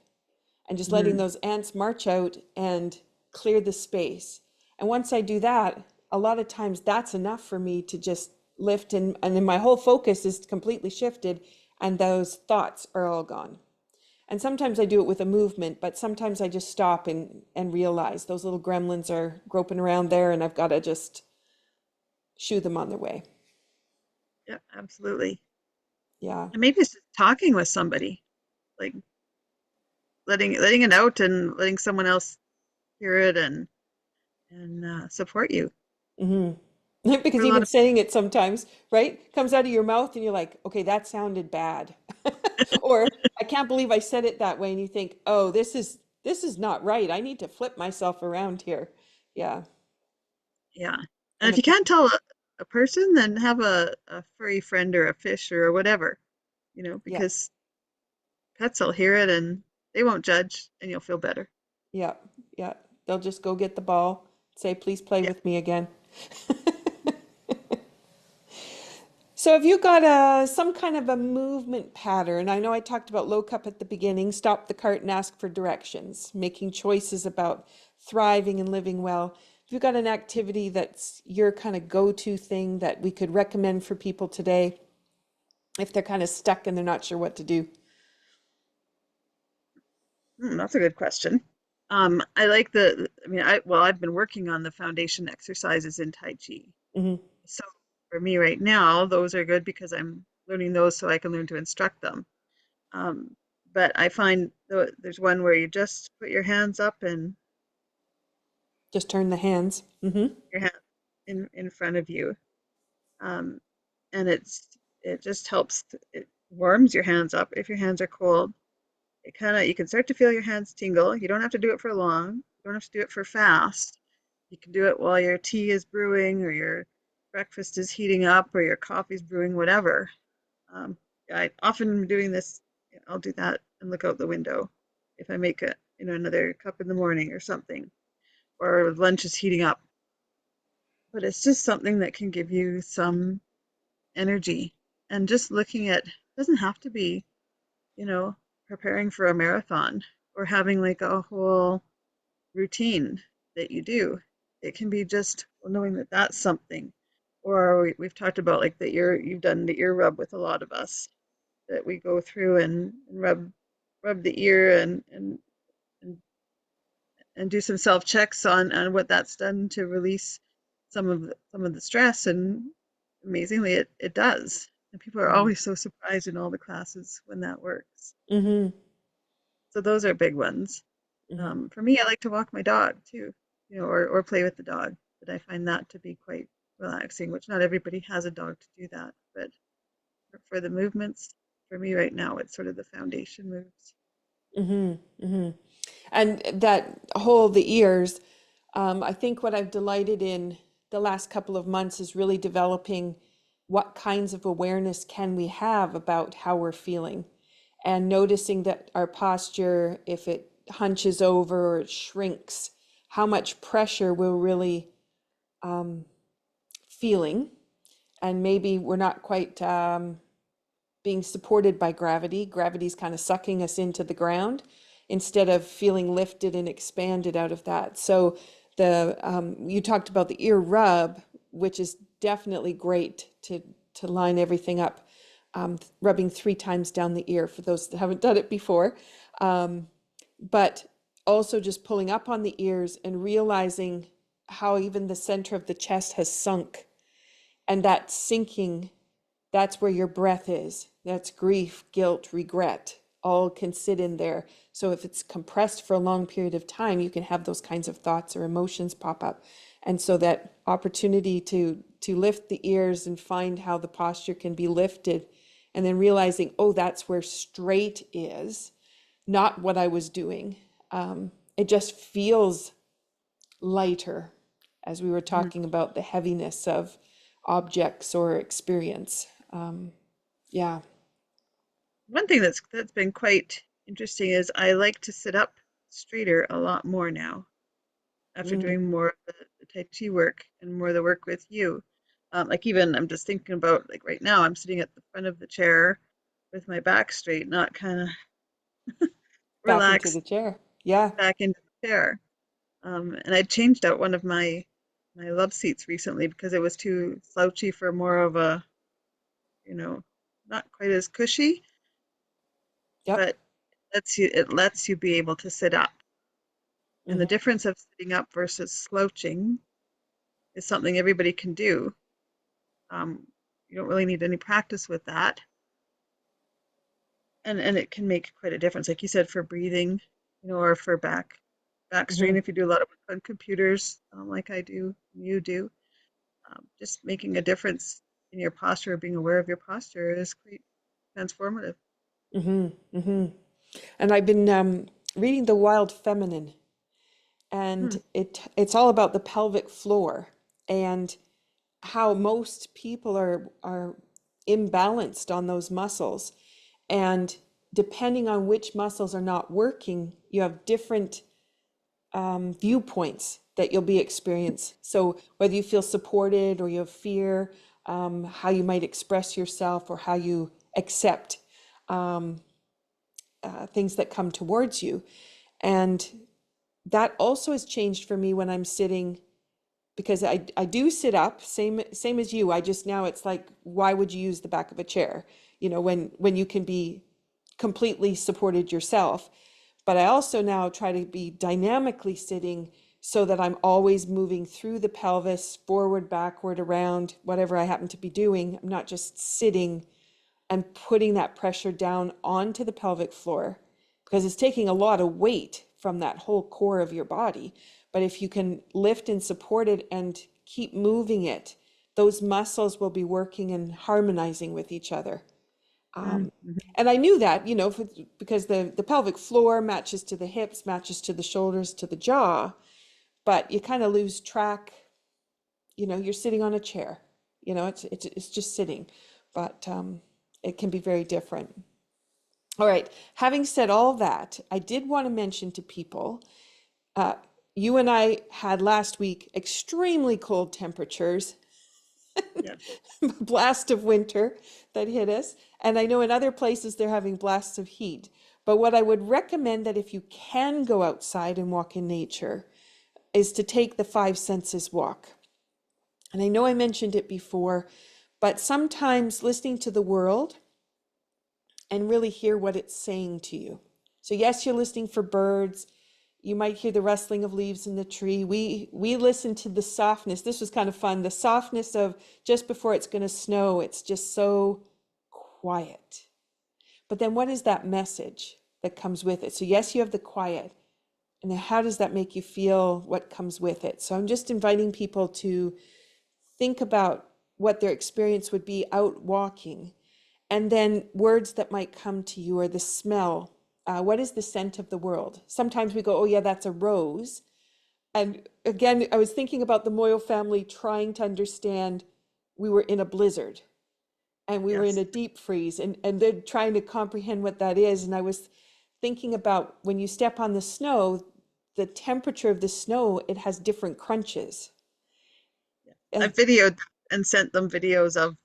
And just letting Mhm. those ants march out and clear the space. And once I do that, a lot of times that's enough for me to just lift, and then my whole focus is completely shifted and those thoughts are all gone. And sometimes I do it with a movement, but sometimes I just stop and realize those little gremlins are groping around there and I've got to just shoo them on their way. Yeah, absolutely. Yeah. And maybe it's just talking with somebody, like letting it out and letting someone else hear it and support you. Hmm. For Because a lot even of saying it sometimes, right, comes out of your mouth and you're like, okay, that sounded bad. Or I can't believe I said it that way. And you think, oh, this is not right. I need to flip myself around here. Yeah. Yeah. And And if you can't tell a person, then have a furry friend or a fish or whatever, yeah, because pets will hear it and they won't judge and you'll feel better. yeah, yeah. They'll just go get the ball, say, please play Yeah. with me again. So have you got some kind of a movement pattern? I know I talked about Lok Hup at the beginning, stop the cart and ask for directions, making choices about thriving and living well. Have you got an activity that's your kind of go-to thing that we could recommend for people today if they're kind of stuck and they're not sure what to do? That's a good question. I like I mean, I've been working on the foundation exercises in Tai Chi. Hmm. So for me right now, those are good because I'm learning those so I can learn to instruct them. Um, but I find there's one where you just put your hands up and Just turn the hands. Hmm. your hand in front of you. Um, and it just helps, it warms your hands up if your hands are cold. It kind of, you can start to feel your hands tingle. You don't have to do it for long. You don't have to do it for fast. You can do it while your tea is brewing or your breakfast is heating up or your coffee's brewing, whatever. Um, I often am doing this. I'll do that and look out the window if I make another cup in the morning or something, or lunch is heating up. But it's just something that can give you some energy. And just looking at, doesn't have to be, you know, preparing for a marathon or having like a whole routine that you do. It can be just knowing that that's something. Or we've talked about like you've done the ear rub with a lot of us that we go through and rub the ear and, and do some self checks on what that's done to release some of the stress. And amazingly, it does. And people are Hmm. always so surprised in all the classes when that works. Hmm. So those are big ones. Hmm. For me, I like to walk my dog too, or play with the dog. But I find that to be quite relaxing, which not everybody has a dog to do that. But for the movements, for me right now, it's sort of the foundation moves. Hmm. Hmm. And that whole the ears, I think what I've delighted in the last couple of months is really developing what kinds of awareness can we have about how we're feeling and noticing that our posture, if it hunches over or it shrinks, how much pressure we're really feeling. And maybe we're not quite being supported by gravity. Gravity's kind of sucking us into the ground instead of feeling lifted and expanded out of that. So the you talked about the ear rub, which is definitely great to line everything up. Rubbing 3 times down the ear for those that haven't done it before, but also just pulling up on the ears and realizing how even the center of the chest has sunk, and that sinking, that's where your breath is. That's grief, guilt, regret, all can sit in there. So if it's compressed for a long period of time, you can have those kinds of thoughts or emotions pop up. And so that opportunity to lift the ears and find how the posture can be lifted, and then realizing, oh, that's where straight is, not what I was doing. It just feels lighter, as we were Mhm. talking about the heaviness of objects or experience. Yeah. One thing that's been quite interesting is I like to sit up straighter a lot more now after Mm, doing more of the Tai Chi work and more of the work with you. Like even I'm just thinking about like right now I'm sitting at the front of the chair with my back straight, not kind of back into the relaxed chair. Yeah. back into the chair. And I changed out one of my love seats recently because it was too slouchy for more of a, you know, not quite as cushy, Yep. but it lets you be able to sit up. And the Hmm. difference of sitting up versus slouching is something everybody can do. Um, you don't really need any practice with that, and it can make quite a difference. Like you said, for breathing, or for back strain Hmm. if you do a lot of work on computers, like I do, you do. Just making a difference in your posture, being aware of your posture is quite transformative. Hmm. Hmm. And I've been reading The Wild Feminine, and Hmm. it's all about the pelvic floor and how most people are imbalanced on those muscles. And depending on which muscles are not working, you have different viewpoints that you'll be experiencing. So whether you feel supported or you have fear, how you might express yourself or how you accept things that come towards you. And that also has changed for me when I'm sitting, because I do sit up, same as you. I just, now it's like, why would you use the back of a chair? When you can be completely supported yourself. But I also now try to be dynamically sitting so that I'm always moving through the pelvis, forward, backward, around, whatever I happen to be doing. I'm not just sitting and putting that pressure down onto the pelvic floor, because it's taking a lot of weight from that whole core of your body. But if you can lift and support it and keep moving it, those muscles will be working and harmonizing with each other. Mm-hmm. And I knew that, because the pelvic floor matches to the hips, matches to the shoulders, to the jaw, but you kind of lose track. You're sitting on a chair, it's just sitting, but it can be very different. All right. Having said all that, I did want to mention to people, uh, you and I had last week extremely cold temperatures, Yeah. blast of winter that hit us. And I know in other places they're having blasts of heat. But what I would recommend, that if you can go outside and walk in nature, is to take the five senses walk. And I know I mentioned it before, but sometimes listening to the world and really hear what it's saying to you. So yes, you're listening for birds. You might hear the rustling of leaves in the tree. We listen to the softness. This was kind of fun. The softness of just before it's going to snow. It's just so quiet. But then what is that message that comes with it? So yes, you have the quiet. And then how does that make you feel? What comes with it? So I'm just inviting people to think about what their experience would be out walking, and then words that might come to you, or the smell. What is the scent of the world? Sometimes we go, oh yeah, that's a rose. And again, I was thinking about the Moyle family trying to understand, we were in a blizzard and we were in Yes. a deep freeze, and they're trying to comprehend what that is. And I was thinking about, when you step on the snow, the temperature of the snow, it has different crunches. Yeah. And I've videoed and sent them videos of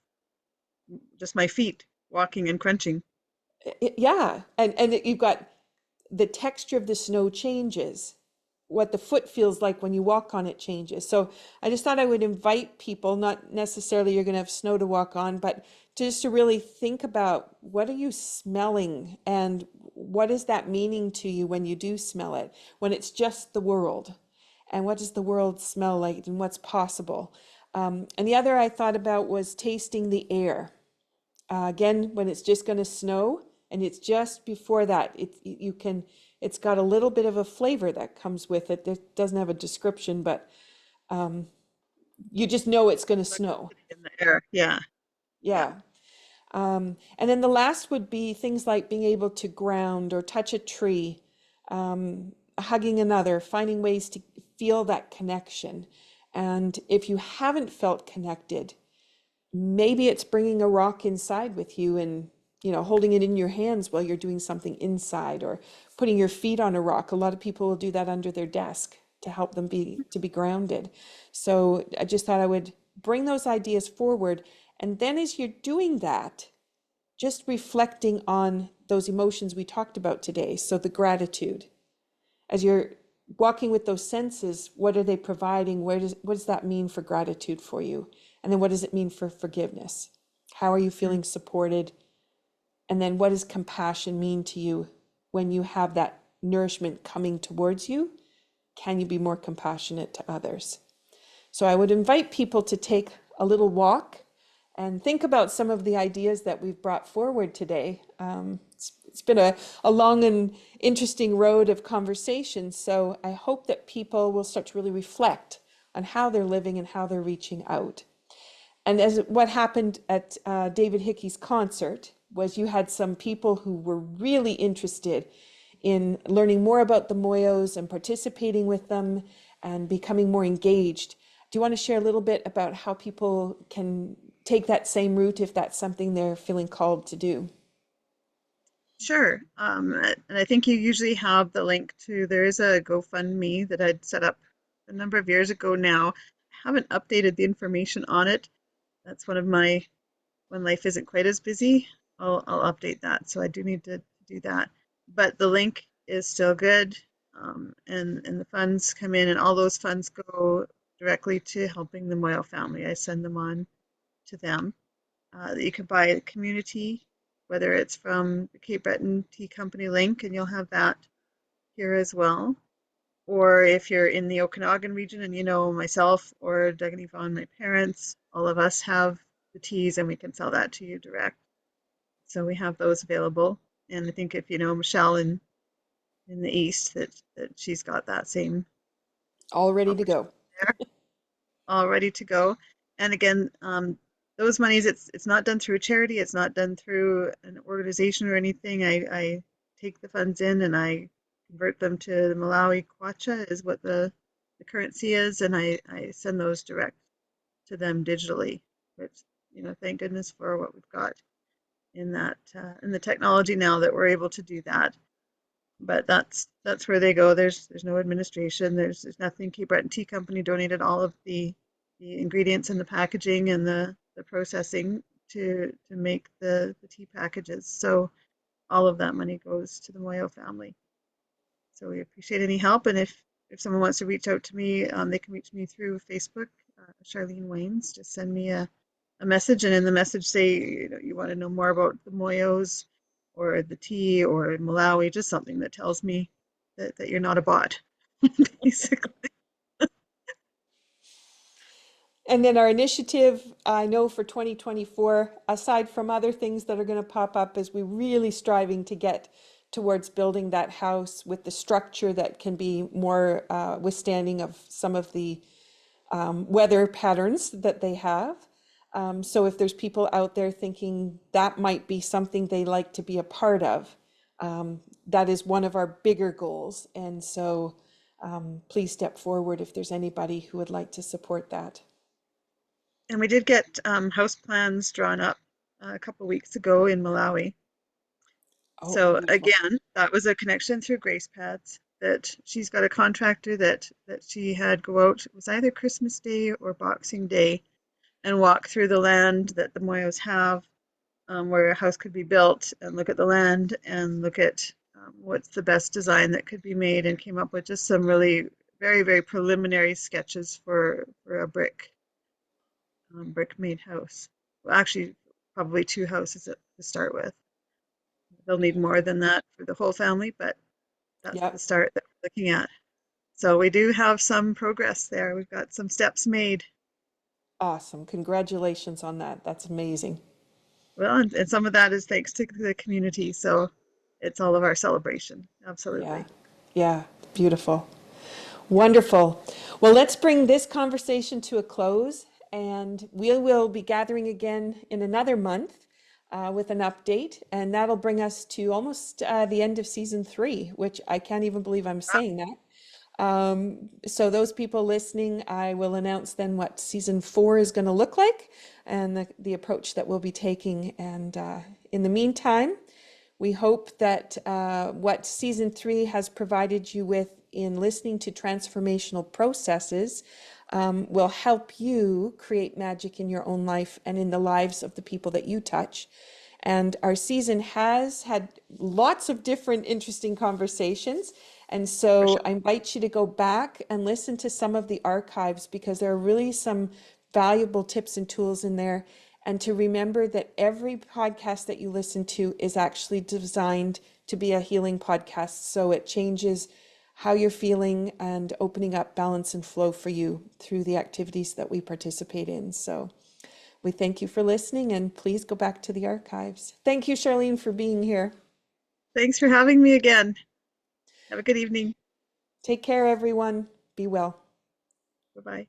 just my feet walking and crunching. yeah, and you've got the texture of the snow changes. What the foot feels like when you walk on it changes. So I just thought I would invite people, not necessarily you're going to have snow to walk on, but just to really think about, what are you smelling, and what is that meaning to you when you do smell it, when it's just the world, and what does the world smell like, and what's possible. And the other I thought about was tasting the air. Again, when it's just going to snow and it's just before that, it's got a little bit of a flavor that comes with it. It doesn't have a description, but you just know it's going to snow. In the air. Yeah. Yeah. Yeah. And then the last would be things like being able to ground or touch a tree, hugging another, finding ways to feel that connection. And if you haven't felt connected, maybe it's bringing a rock inside with you, and holding it in your hands while you're doing something inside, or putting your feet on a rock. A lot of people will do that under their desk to help them be grounded. So I just thought I would bring those ideas forward, and then as you're doing that, just reflecting on those emotions we talked about today. So the gratitude, as you're walking with those senses, what are they providing? What does that mean for gratitude for you? And then what does it mean for forgiveness? How are you feeling supported? And then what does compassion mean to you when you have that nourishment coming towards you? Can you be more compassionate to others? So I would invite people to take a little walk and think about some of the ideas that we've brought forward today. It's been a long and interesting road of conversation. So I hope that people will start to really reflect on how they're living and how they're reaching out. And as what happened at David Hickey's concert was, you had some people who were really interested in learning more about the Moyos and participating with them and becoming more engaged. Do you want to share a little bit about how people can take that same route if that's something they're feeling called to do? Sure. And I think you usually have the link to, there is a GoFundMe that I'd set up a number of years ago now. I haven't updated the information on it, That's one of my, when life isn't quite as busy, I'll update that. So I do need to do that. But the link is still good. And the funds come in, and all those funds go directly to helping the Moyle family. I send them on to them. You can buy a community, whether it's from the Cape Breton Tea Company link, and you'll have that here as well. Or if you're in the Okanagan region and you know myself or Doug and Yvonne, my parents, all of us have the teas and we can sell that to you direct. So we have those available. And I think if you know Michelle in the East, that she's got that same All ready to opportunity go. there, all ready to go. And again, those monies, it's not done through a charity, it's not done through an organization or anything. I take the funds in and I convert them to the Malawi kwacha is what the currency is, and I send those direct to them digitally, which, thank goodness for what we've got in that in the technology now that we're able to do that. But that's where they go. There's no administration. There's nothing. Cape Breton Tea Company donated all of the ingredients and the packaging and the processing to make the tea packages. So all of that money goes to the Moyo family. So we appreciate any help. And if someone wants to reach out to me, they can reach me through Facebook, Charlene Waines. Just send me a message, and in the message say you want to know more about the Moyos or the tea or Malawi, just something that tells me that you're not a bot, basically. And then our initiative, I know for 2024, aside from other things that are going to pop up, is we're really striving to get towards building that house with the structure that can be more withstanding of some of the weather patterns that they have. So if there's people out there thinking that might be something they like to be a part of, that is one of our bigger goals. And so please step forward if there's anybody who would like to support that. And we did get house plans drawn up a couple weeks ago in Malawi. Oh, So beautiful. again, that was a connection through Grace Pads, that she's got a contractor that she had go out. It was either Christmas Day or Boxing Day and walk through the land that the Moyos have, where a house could be built, and look at the land and look at what's the best design that could be made, and came up with just some really very, very preliminary sketches for a brick made house. Well, actually, probably two houses to start with. They'll need more Beautiful. than that for the whole family, but that's the Yep. start that we're looking at. So we do have some progress there. We've got some steps made. Awesome. Congratulations on that. That's amazing. Well, and some of that is thanks to the community. So it's all of our celebration. Yeah. Absolutely. Yeah. Beautiful. Wonderful. Well, let's bring this conversation to a close, and we will be gathering again in another month with an update, and that'll bring us to almost the end of season 3, which I can't even believe I'm saying that. So those people listening, I will announce then what season 4 is going to look like and the approach that we'll be taking. And in the meantime, we hope that what season 3 has provided you with in listening to transformational processes will help you create magic in your own life and in the lives of the people that you touch. And our season has had lots of different interesting conversations. And For so sure. I invite you to go back and listen to some of the archives because there are really some valuable tips and tools in there. And to remember that every podcast that you listen to is actually designed to be a healing podcast. So it changes how you're feeling and opening up balance and flow for you through the activities that we participate in. So we thank you for listening and please go back to the archives. Thank you, Charlene, for being here. Thanks for having me again. Have a good evening. Take care, everyone. Be well. Bye bye.